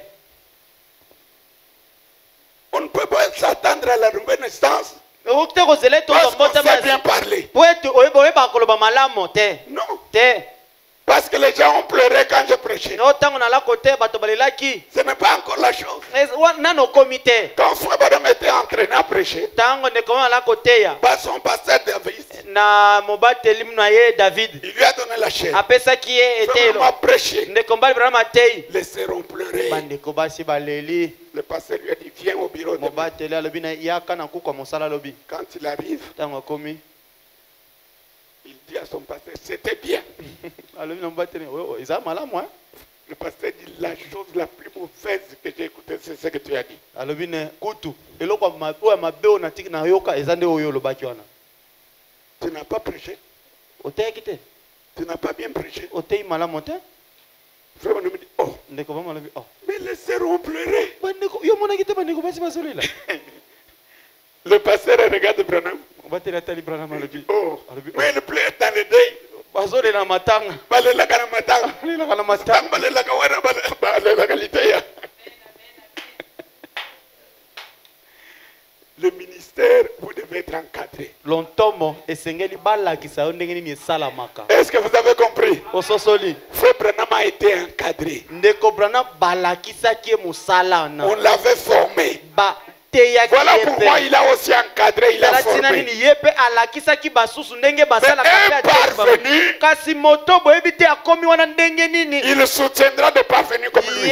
On ne peut pas s'attendre à la nouvelle naissance Okute kozele to parce qu'on mbota sait bien mazi. parler. Poetu oyeba koloba malamu te. Non, Te. parce que les gens ont pleuré quand je prêchais. No tango na lako te bato balelaki. Ce n'est pas encore la chose. Nano komite. Quand Frère Branham était entraîné à prêcher, Tango ne koma lako te ya. par son pasteur David, Na mobateli mna ye David. il lui a donné la chair. Apesaki ye Frère etelo. Branham a prêché. Ndeko mbali brama tei. Laisseront pleurer. Bandeko basi baleli. Le pasteur lui a dit, viens au bureau de moi. Mobateli alobi na yaka na kuko mosala lobi. Quand il arrive, Tango komi. dit à son pasteur, c'était bien. Le pasteur dit, la chose la plus mauvaise que j'ai écoutée, c'est ce que tu as dit. Tu n'as pas prêché. Tu n'as pas bien prêché. Frère, on me dit, oh, mais les sœurs ont pleuré. Le pasteur regarde Branham. Il dit, oh, mais il pleure dans le deuil. Le ministère, vous devez être encadré. Est-ce que vous avez compris? Frère Branham a été encadré. On l'avait formé. Voilà pourquoi il a aussi encadré, il a formé. Mais parvenu, il soutiendra des parvenus comme lui.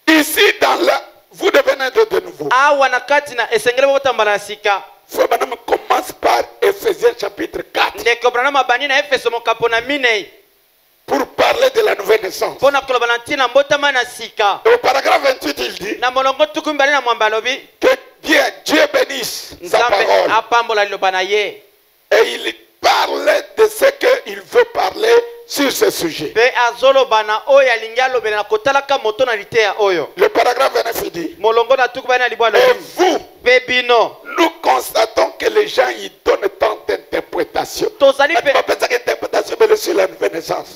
Ici, vous devez naître de nouveau. Frère Branham commence par Ephésiens chapitre 4. Pour parler de la nouvelle naissance. Au paragraphe 28, il dit que Dieu bénisse sa parole. Et il parle de ce qu'il veut parler sur ce sujet. Le paragraphe 29 il dit, et vous, nous constatons que les gens y donnent tant d'interprétations. Mais sur la nouvelle naissance.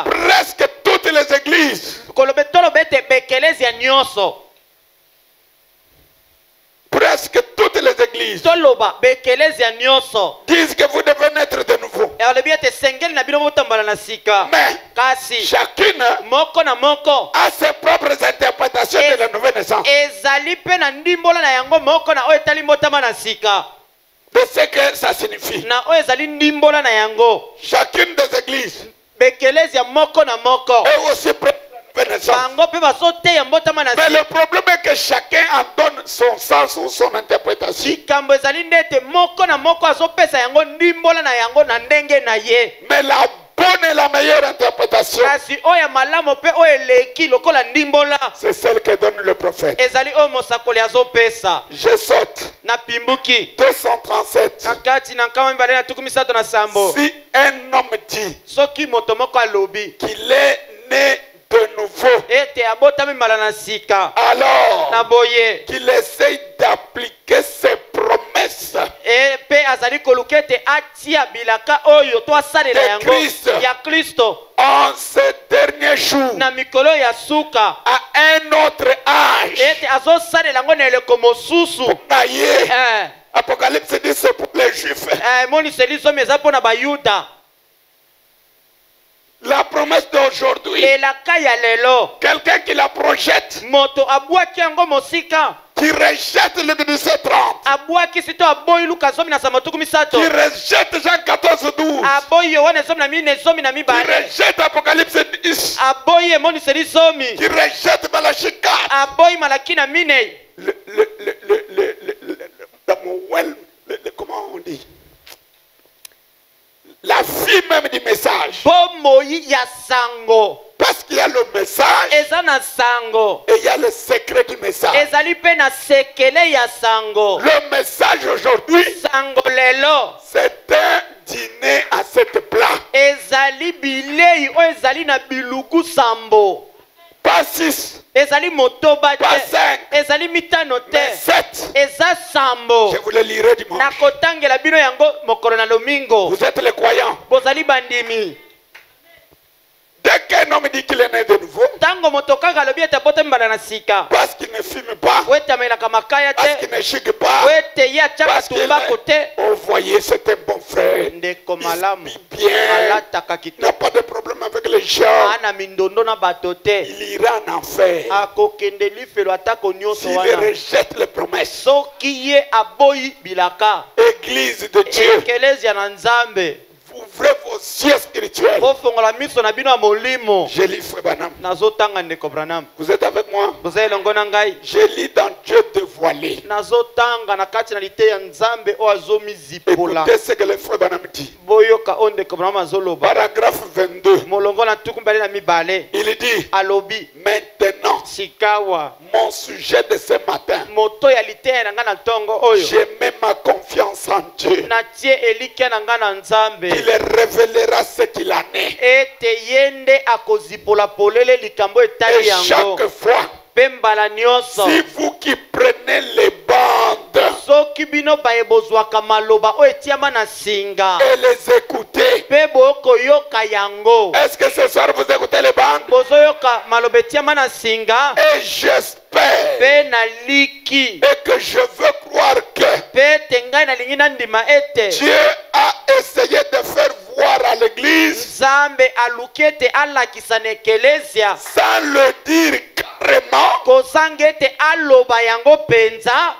Presque toutes les églises. Presque toutes les églises disent que vous devez naître de nouveau. Mais chacune a ses propres interprétations de la nouvelle naissance. De ce que ça signifie. Chacune des églises est aussi prête. Mais le problème est que chacun en donne son sens ou son interprétation. Mais la bonne et la meilleure interprétation, c'est celle que donne le prophète. Je saute 237. Si un homme dit qu'il est né de nouveau, alors qu'il essaye d'appliquer ses promesses de Christ en ces derniers jours à un autre âge. Apocalypse dit c'est pour les Juifs. La promesse d'aujourd'hui, quelqu'un qui la projette, qui rejette le 17:30, qui rejette Jean 14:12, qui rejette Apocalypse 10, qui rejette Malachie 4, comment on dit, la vie même du message. Parce qu'il y a le message et il y a le secret du message. Le message aujourd'hui, c'est un dîner à 7 plats. Pas 6, pas 5, mais 7. Je vous le lirai dimanche. Vous êtes les croyants. Dès qu'un homme dit qu'il est né de nouveau, parce qu'il ne fume pas, parce qu'il ne chique pas, parce qu'il est... Oh, voyez, c'est un bon frère. Il vit bien. Il n'a pas de problème avec les gens. Il ira en enfer s'il rejette les promesses. Église de Dieu, vous ouvrez vos yeux spirituels. bofongola miso na bino ya molimo. Je lis Frère Branham. Nazotanga ndeko Branham. Vous êtes avec moi? Bozali elongo na ngai. Je lis dans Dieu dévoilé. Nazotanga na kati na lite ya Nzambe o azomizipola. Écoutez ce que le Frère Branham dit. Boyoka o ndeko Branham azoloba. Paragraphe 22. Molongo na tuku mbali na mibale. Il dit, Alobi. maintenant, Sikawa. mon sujet de ce matin, Moto ya lite na nga na ntongo oyo. je mets ma confiance en Dieu. Na tie elike na nga na Nzambe. Il révélera ce qu'il en est. Ete yende akozipola polele likambo etali Et yango. chaque fois, Pembala nyonso. si vous qui prenez les bandes Soki bino bayebozwaka maloba o etiama na singa. et les écoutez, Pe boko yoka yango. est-ce que ce soir vous écoutez les bandes? Bozoyoka maloba etiama na singa. Et j'espère Pe na liki. et que je veux croire que Pe tengai na lingi na ndima ete. Dieu a essayé de faire voir à l'église Nzambe aluki ete alakisa na ekelesia. sans le dire carrément. Kozanga ete aloba yango penza.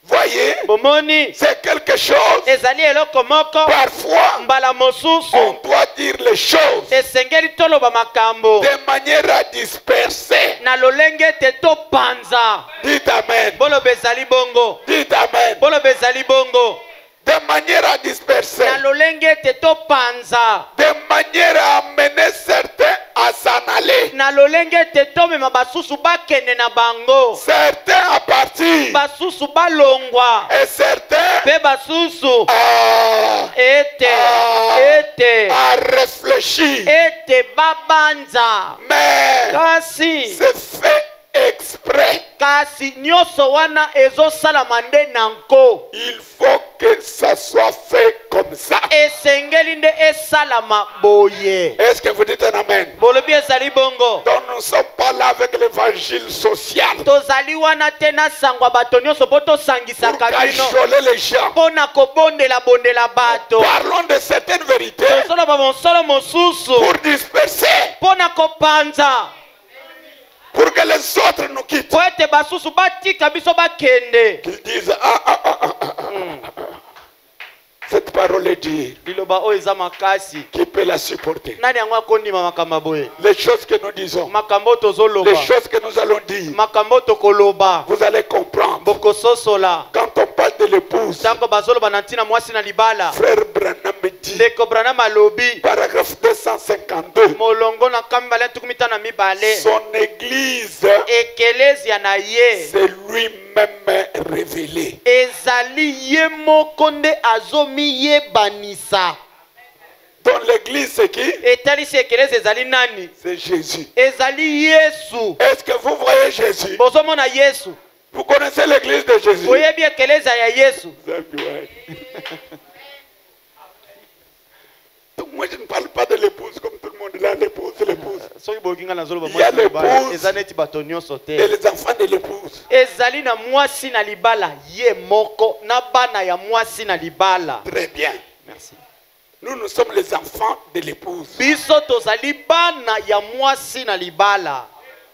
Voyez, Bomoni. c'est quelque chose. Ezali eloko moko. Parfois, Mbala mosusu. on doit dire les choses Esengeli toloba makambo. de manière à disperser. Na lolenge te to panza. Dites Amen. Bolo bezali bongo. Dites Amen. Bolo bezali bongo. De manière à disperser. Na lolenge te to panza. De manière à amener certains à s'en aller. Na lolenge te to mema basusu bakende na bango. Certains à partir. Basusu balongwa. Et certains Pe basusu. à Ete réfléchir. Ete babanza. Mais Kasi. c'est fait exprès. Kasi nyonso wana ezosalama nde na nko. Il faut que ça soit fait comme ça. Esengeli nde esalama boye. Est-ce que vous dites un amen? Bolobi ezali bongo. Donc nous ne sommes pas là avec l'évangile social. Tozali wana te na sangwa bato nyonso po Pour tosangisaka bino. cajoler les gens. Mpo na kobondela bato. Parlons de certaines vérités Tozoloba mosolo mosusu. pour disperser. Mpo na kopanza. Pour que les autres nous quittent. Po ete basusu batika biso bakende. Qu'ils disent cette parole est dure. Liloba oyo eza makasi. Qui peut la supporter? Nani yango akondima makambo boye? Les choses que nous disons, Makambo tozoloba. les choses que nous allons dire, Makambo tokoloba. vous allez comprendre. Bokososola. Quand on parle de l'épouse, Tango bazoloba na ntina mwasi na libala. frère Branham me dit, Ndeko Branham alobi. paragraphe 252, Molongo na kambala tukumita na mibale. son église, Ekelezia na ye. c'est lui-même révélé. Ezali ye moko nde azomi ye banisa. Dans l'église, c'est qui? Etalisi ekelezi ezali nani? C'est Jésus. Ezali Yesu. Est-ce que vous voyez Jésus? Bozomona Yesu. Vous connaissez l'église de Jésus? Oyebi ekelezi ya Yesu. Donc moi je ne parle pas de l'épouse comme tout le monde là, l'épouse, l'épouse. Soki bokinga na zoloba Il y a l'épouse eza neti bato nyonso te. et les enfants de l'épouse. Ezali na mwasi na libala ye moko na bana ya mwasi na libala. Très bien. Merci. Nous sommes les enfants de l'épouse. Biso tozali bana ya mwasi na libala.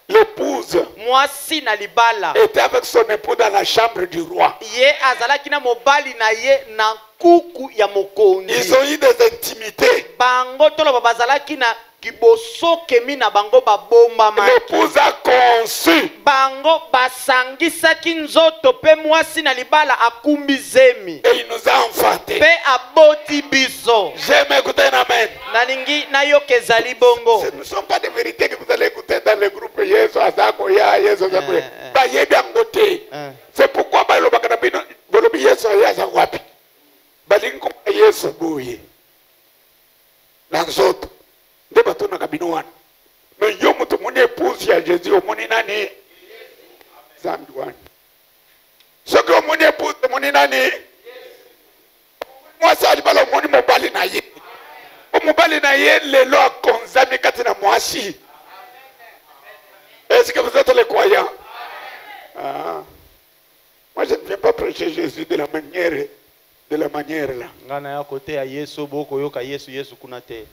L'épouse Mwasi na libala. était avec son époux dans la chambre du roi. Ye azalaki na mobali na ye na kuku ya mokonzi. Ils ont eu des intimités. Bango toloba bazalaki na kiboso kemi na bango babomba maki. L'épouse a conçu. Bango basangisaki nzoto pe mwasi na libala akumbi zemi. Et il nous a enfantés. Pe aboti biso. J'aime écouter un amen. Nalingi nayoka ezali bongo. Ce ne sont pas des vérités que vous allez écouter dans le groupe Yesu Azakoya, Yesu Azakoya. C'est pourquoi balobi Yesu Azakoya. Balingo Yesu boye. Na nzoto. Nde bato na kabino wana. Mais yo mutu moni épouse ya Jésus omoni nani? Zambi wana. Soki omoni épouse omoni nani? Mwasi alibala omoni mobali na ye. Mobali na ye lelo akonzami kati na mwasi. Est-ce que vous êtes les croyants? Ah. Moi je ne viens pas prêcher Jésus de la manière là. Ngana ya kote ya Yesu boko yoka Yesu kuna te.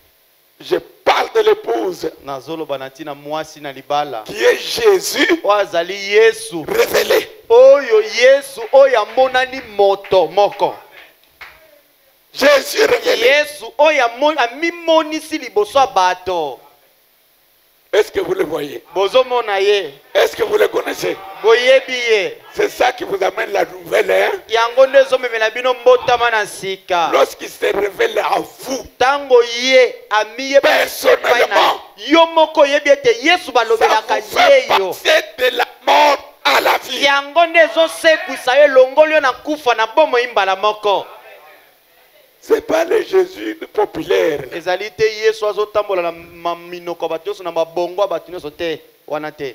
Je parle de l'épouse Nazoloba na tina mwasi na libala. qui est Jésus Oazali Yesu. révélé. Oyo Yesu oya monani moto moko. Jésus révélé. yesu oyo amimonisi liboso ya bato. Est-ce que vous le voyez? Bozomona ye, Est-ce que vous le connaissez? boyebi ye, C'est ça qui vous amène la nouvelle ère. yango nde ezomemela bino mbotama na sika. Lorsqu'il se révèle à vous, Ntango ye amiyeba personnellement, yo moko oyebi ete yesu ça balobelaka vous fait ye yo, passer de la mort à la vie. yango nde ezosekwisa yo elongoli yo na kufa na bomoi mbala moko. C'est pas le Jésus populaire. Ezali te yesu azotambola na minoko ya bato nyonso na mabongo ya bato nyonso te, wana te.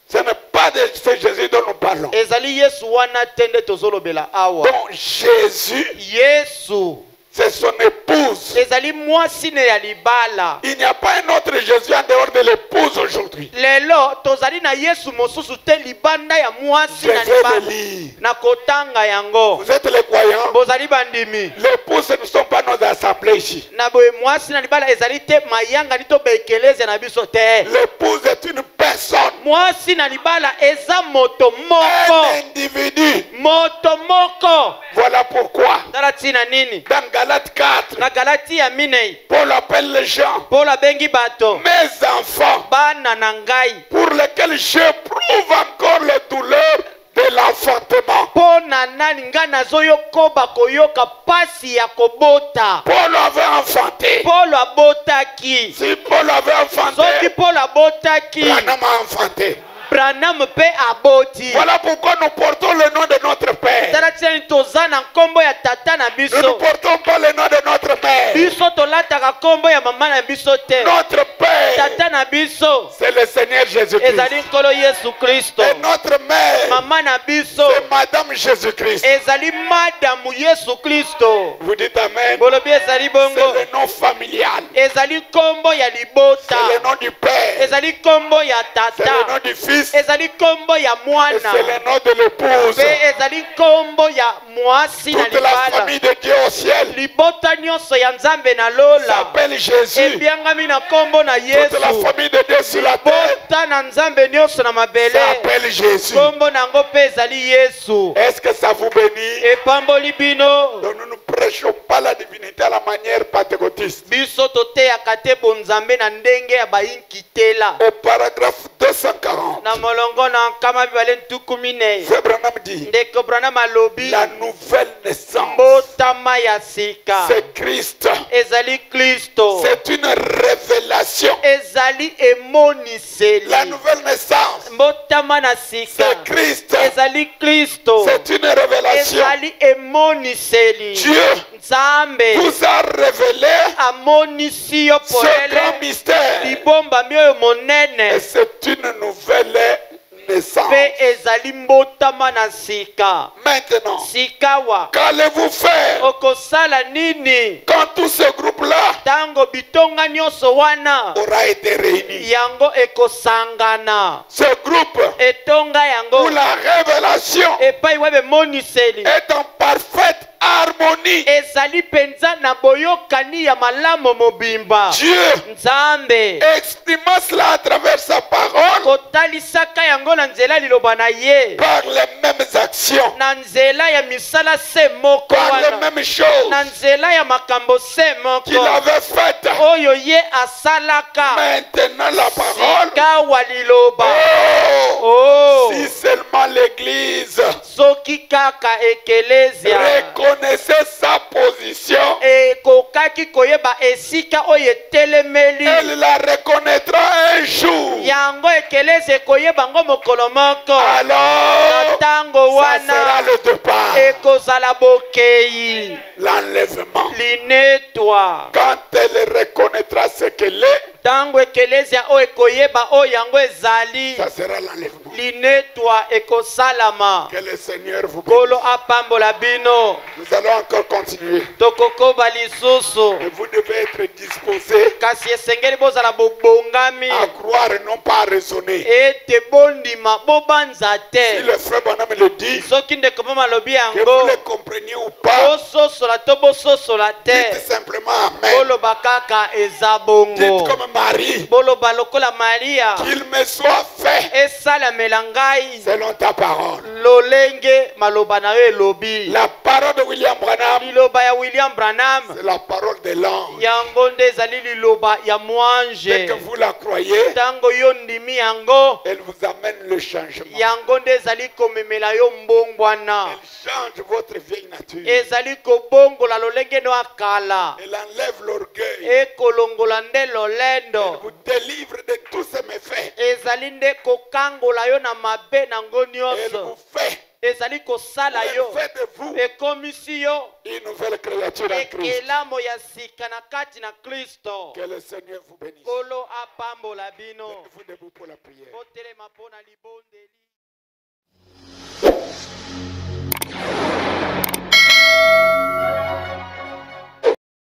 Ce n'est pas de ce Jésus dont nous parlons. Ezali yesu wana te nde tozolobela awa. Donc Jésus, Yesu c'est son épouse. ezali mwasi ne ya libala. Il n'y a pas un autre Jésus en dehors de l'épouse aujourd'hui. Lelo tozali na yesu mosusu te libanda ya mwasi Je na vais libala. le lire. Na kotanga yango. Vous êtes les croyants. Bozali bandimi. L'épouse, ce ne sont pas nos assemblées ici. Na boye mwasi na libala ezali te mayanga lito bekeleze na biso te. L'épouse est une personne, Mwasi na libala eza moto moko. un individu. Moto moko. Voilà pourquoi, Tala tina nini? dans Galates 4, Na Galati ya minei, Paul appelle les gens Paul abengi bato mes enfants, bana na ngai. pour lesquels j'éprouve encore les douleurs de l'enfantement. Po na nani nga nazoyokoba koyoka pasi ya kobota. Paul avait enfanté. Paul abotaki. Si Paul avait Soki enfanté, Paul abotaki, Branham a enfanté. Branham pe aboti. Voilà pourquoi nous portons le nom de notre Père. Tala tina toza na nkombo ya tata na Nous ne biso. portons pas le nom de notre Père. Biso tolataka nkombo ya mama na biso te. Notre Père, Tata na biso c'est le Seigneur Jésus-Christ. ezali nkolo Yesu Kristo. Et notre mère, Mama na biso c'est Madame Jésus-Christ. ezali madamu Yesu Kristo. Vous dites Amen. Bolobi ezali bongo. C'est le nom familial. Ezali nkombo ya C'est libota. le nom du Père. Ezali nkombo ya C'est le nom tata. du Fils. Ezali nkombo ya Et mwana. c'est le nom de l'épouse. Pe ezali nkombo ya mwasi na Toute la libala. famille de Dieu au ciel Libota nyonso ya Nzambe na lola s'appelle Jésus. ebiangami na nkombo na Toute la Yesu. famille de Dieu sur la terre Libota na Nzambe nyonso na mabele s'appelle Jésus. nkombo nango mpe ezali Yesu. Est-ce que ça vous bénit? Epamboli bino. Donc nous ne prêchons pas la divinité à la manière pentecôtiste. Biso toteyaka te bonzambe na ndenge ya bayinkitela. Au paragraphe 240, Na molongo na nkama bibale ntuku minei, Frère Branham dit ndeko Branham alobi la nouvelle naissance, mbotama ya sika c'est Christ. ezali Kristo. C'est une révélation. Ezali emoniseli. La nouvelle naissance, Mbotama na sika c'est Christ. ezali Kristo. C'est une révélation. Ezali emoniseli. Dieu Nzambe vous a révélé amonisi yo ce grand polele mystère. libombami oyo Et monene c'est une nouvelle naissance. mpe ezali mbotama na sika. Maintenant, Sikawa qu'allez-vous faire okosala nini quand tout ce groupe-là ntango bitonga nyonso wana aura été réuni? yango ekosangana? Ce groupe Etonga où yango la révélation epai wa bemoniseli est en parfaite harmonie. ezali penza na boyokani ya malamu mobimba. Dieu Nzambe exprimant cela à travers sa parole kotalisaka yango na nzela liloba na ye, par les mêmes actions, na nzela ya misala se moko par les wana, mêmes choses na nzela ya makambo se qu'il moko avait faites. oyo ye asalaka. Maintenant la parole, Sikawa liloba. oh, Oh, si seulement l'Église soki kaka ekelezia reconnaissait sa position, ekokaki koyeba esika oyo etelemeli, elle la reconnaîtra un jour. yango ekelezi ekoyeba ngo mokolo moko. Na Alors, ntango ça sera wana le départ, ekozala bokei, l'enlèvement. linetwa. Quand elle reconnaîtra ce qu'elle est, Ntango ekelezia oyo ekoyeba oyo yango ezali, ça sera l'enlèvement. linetwa ekosalama. Que le Seigneur vous Kolo bénisse. apambola bino. Nous allons encore continuer. Tokokoba lisusu. Et vous devez être disposés Kasi esengeli bozala bobongami à croire et non pas à raisonner. ete bondima bobanza Si te. le frère Bonhomme le dit, Soki ndeko mama alobi que vous yango le compreniez ou pas, bososola to bososola te. dites simplement simplement Amen. boloba kaka eza Dites bongo. comme Marie, Boloba lokola Maria. qu'il me soit fait Esalamela ngai selon ta parole. lolenge maloba na yo elobi. La parole de William Branham, Liloba ya William Branham. c'est la parole de l'ange. Yango nde ezali liloba ya Dès mwanje. que vous la croyez, Tango yo ndimi yango. elle vous amène le changement. Yango nde ezali komemela yo mbongwana. Elle change votre vieille nature. Ezali kobongola lolenge no akala. Elle enlève l'orgueil. Ekolongola nde Elle lolendo. vous délivre de tous ces méfaits. Ezali nde kokangola yo na mabe nango Elle nyonso. vous fait, Ezali kosala yo. elle fait de vous Ekomisi yo une nouvelle créature en Christ. ekelamo ya sika na kati na Kristo. Que le Seigneur vous bénisse. Kolo apambola bino. Vous debout pour la prière. Botelema mpona libondeli.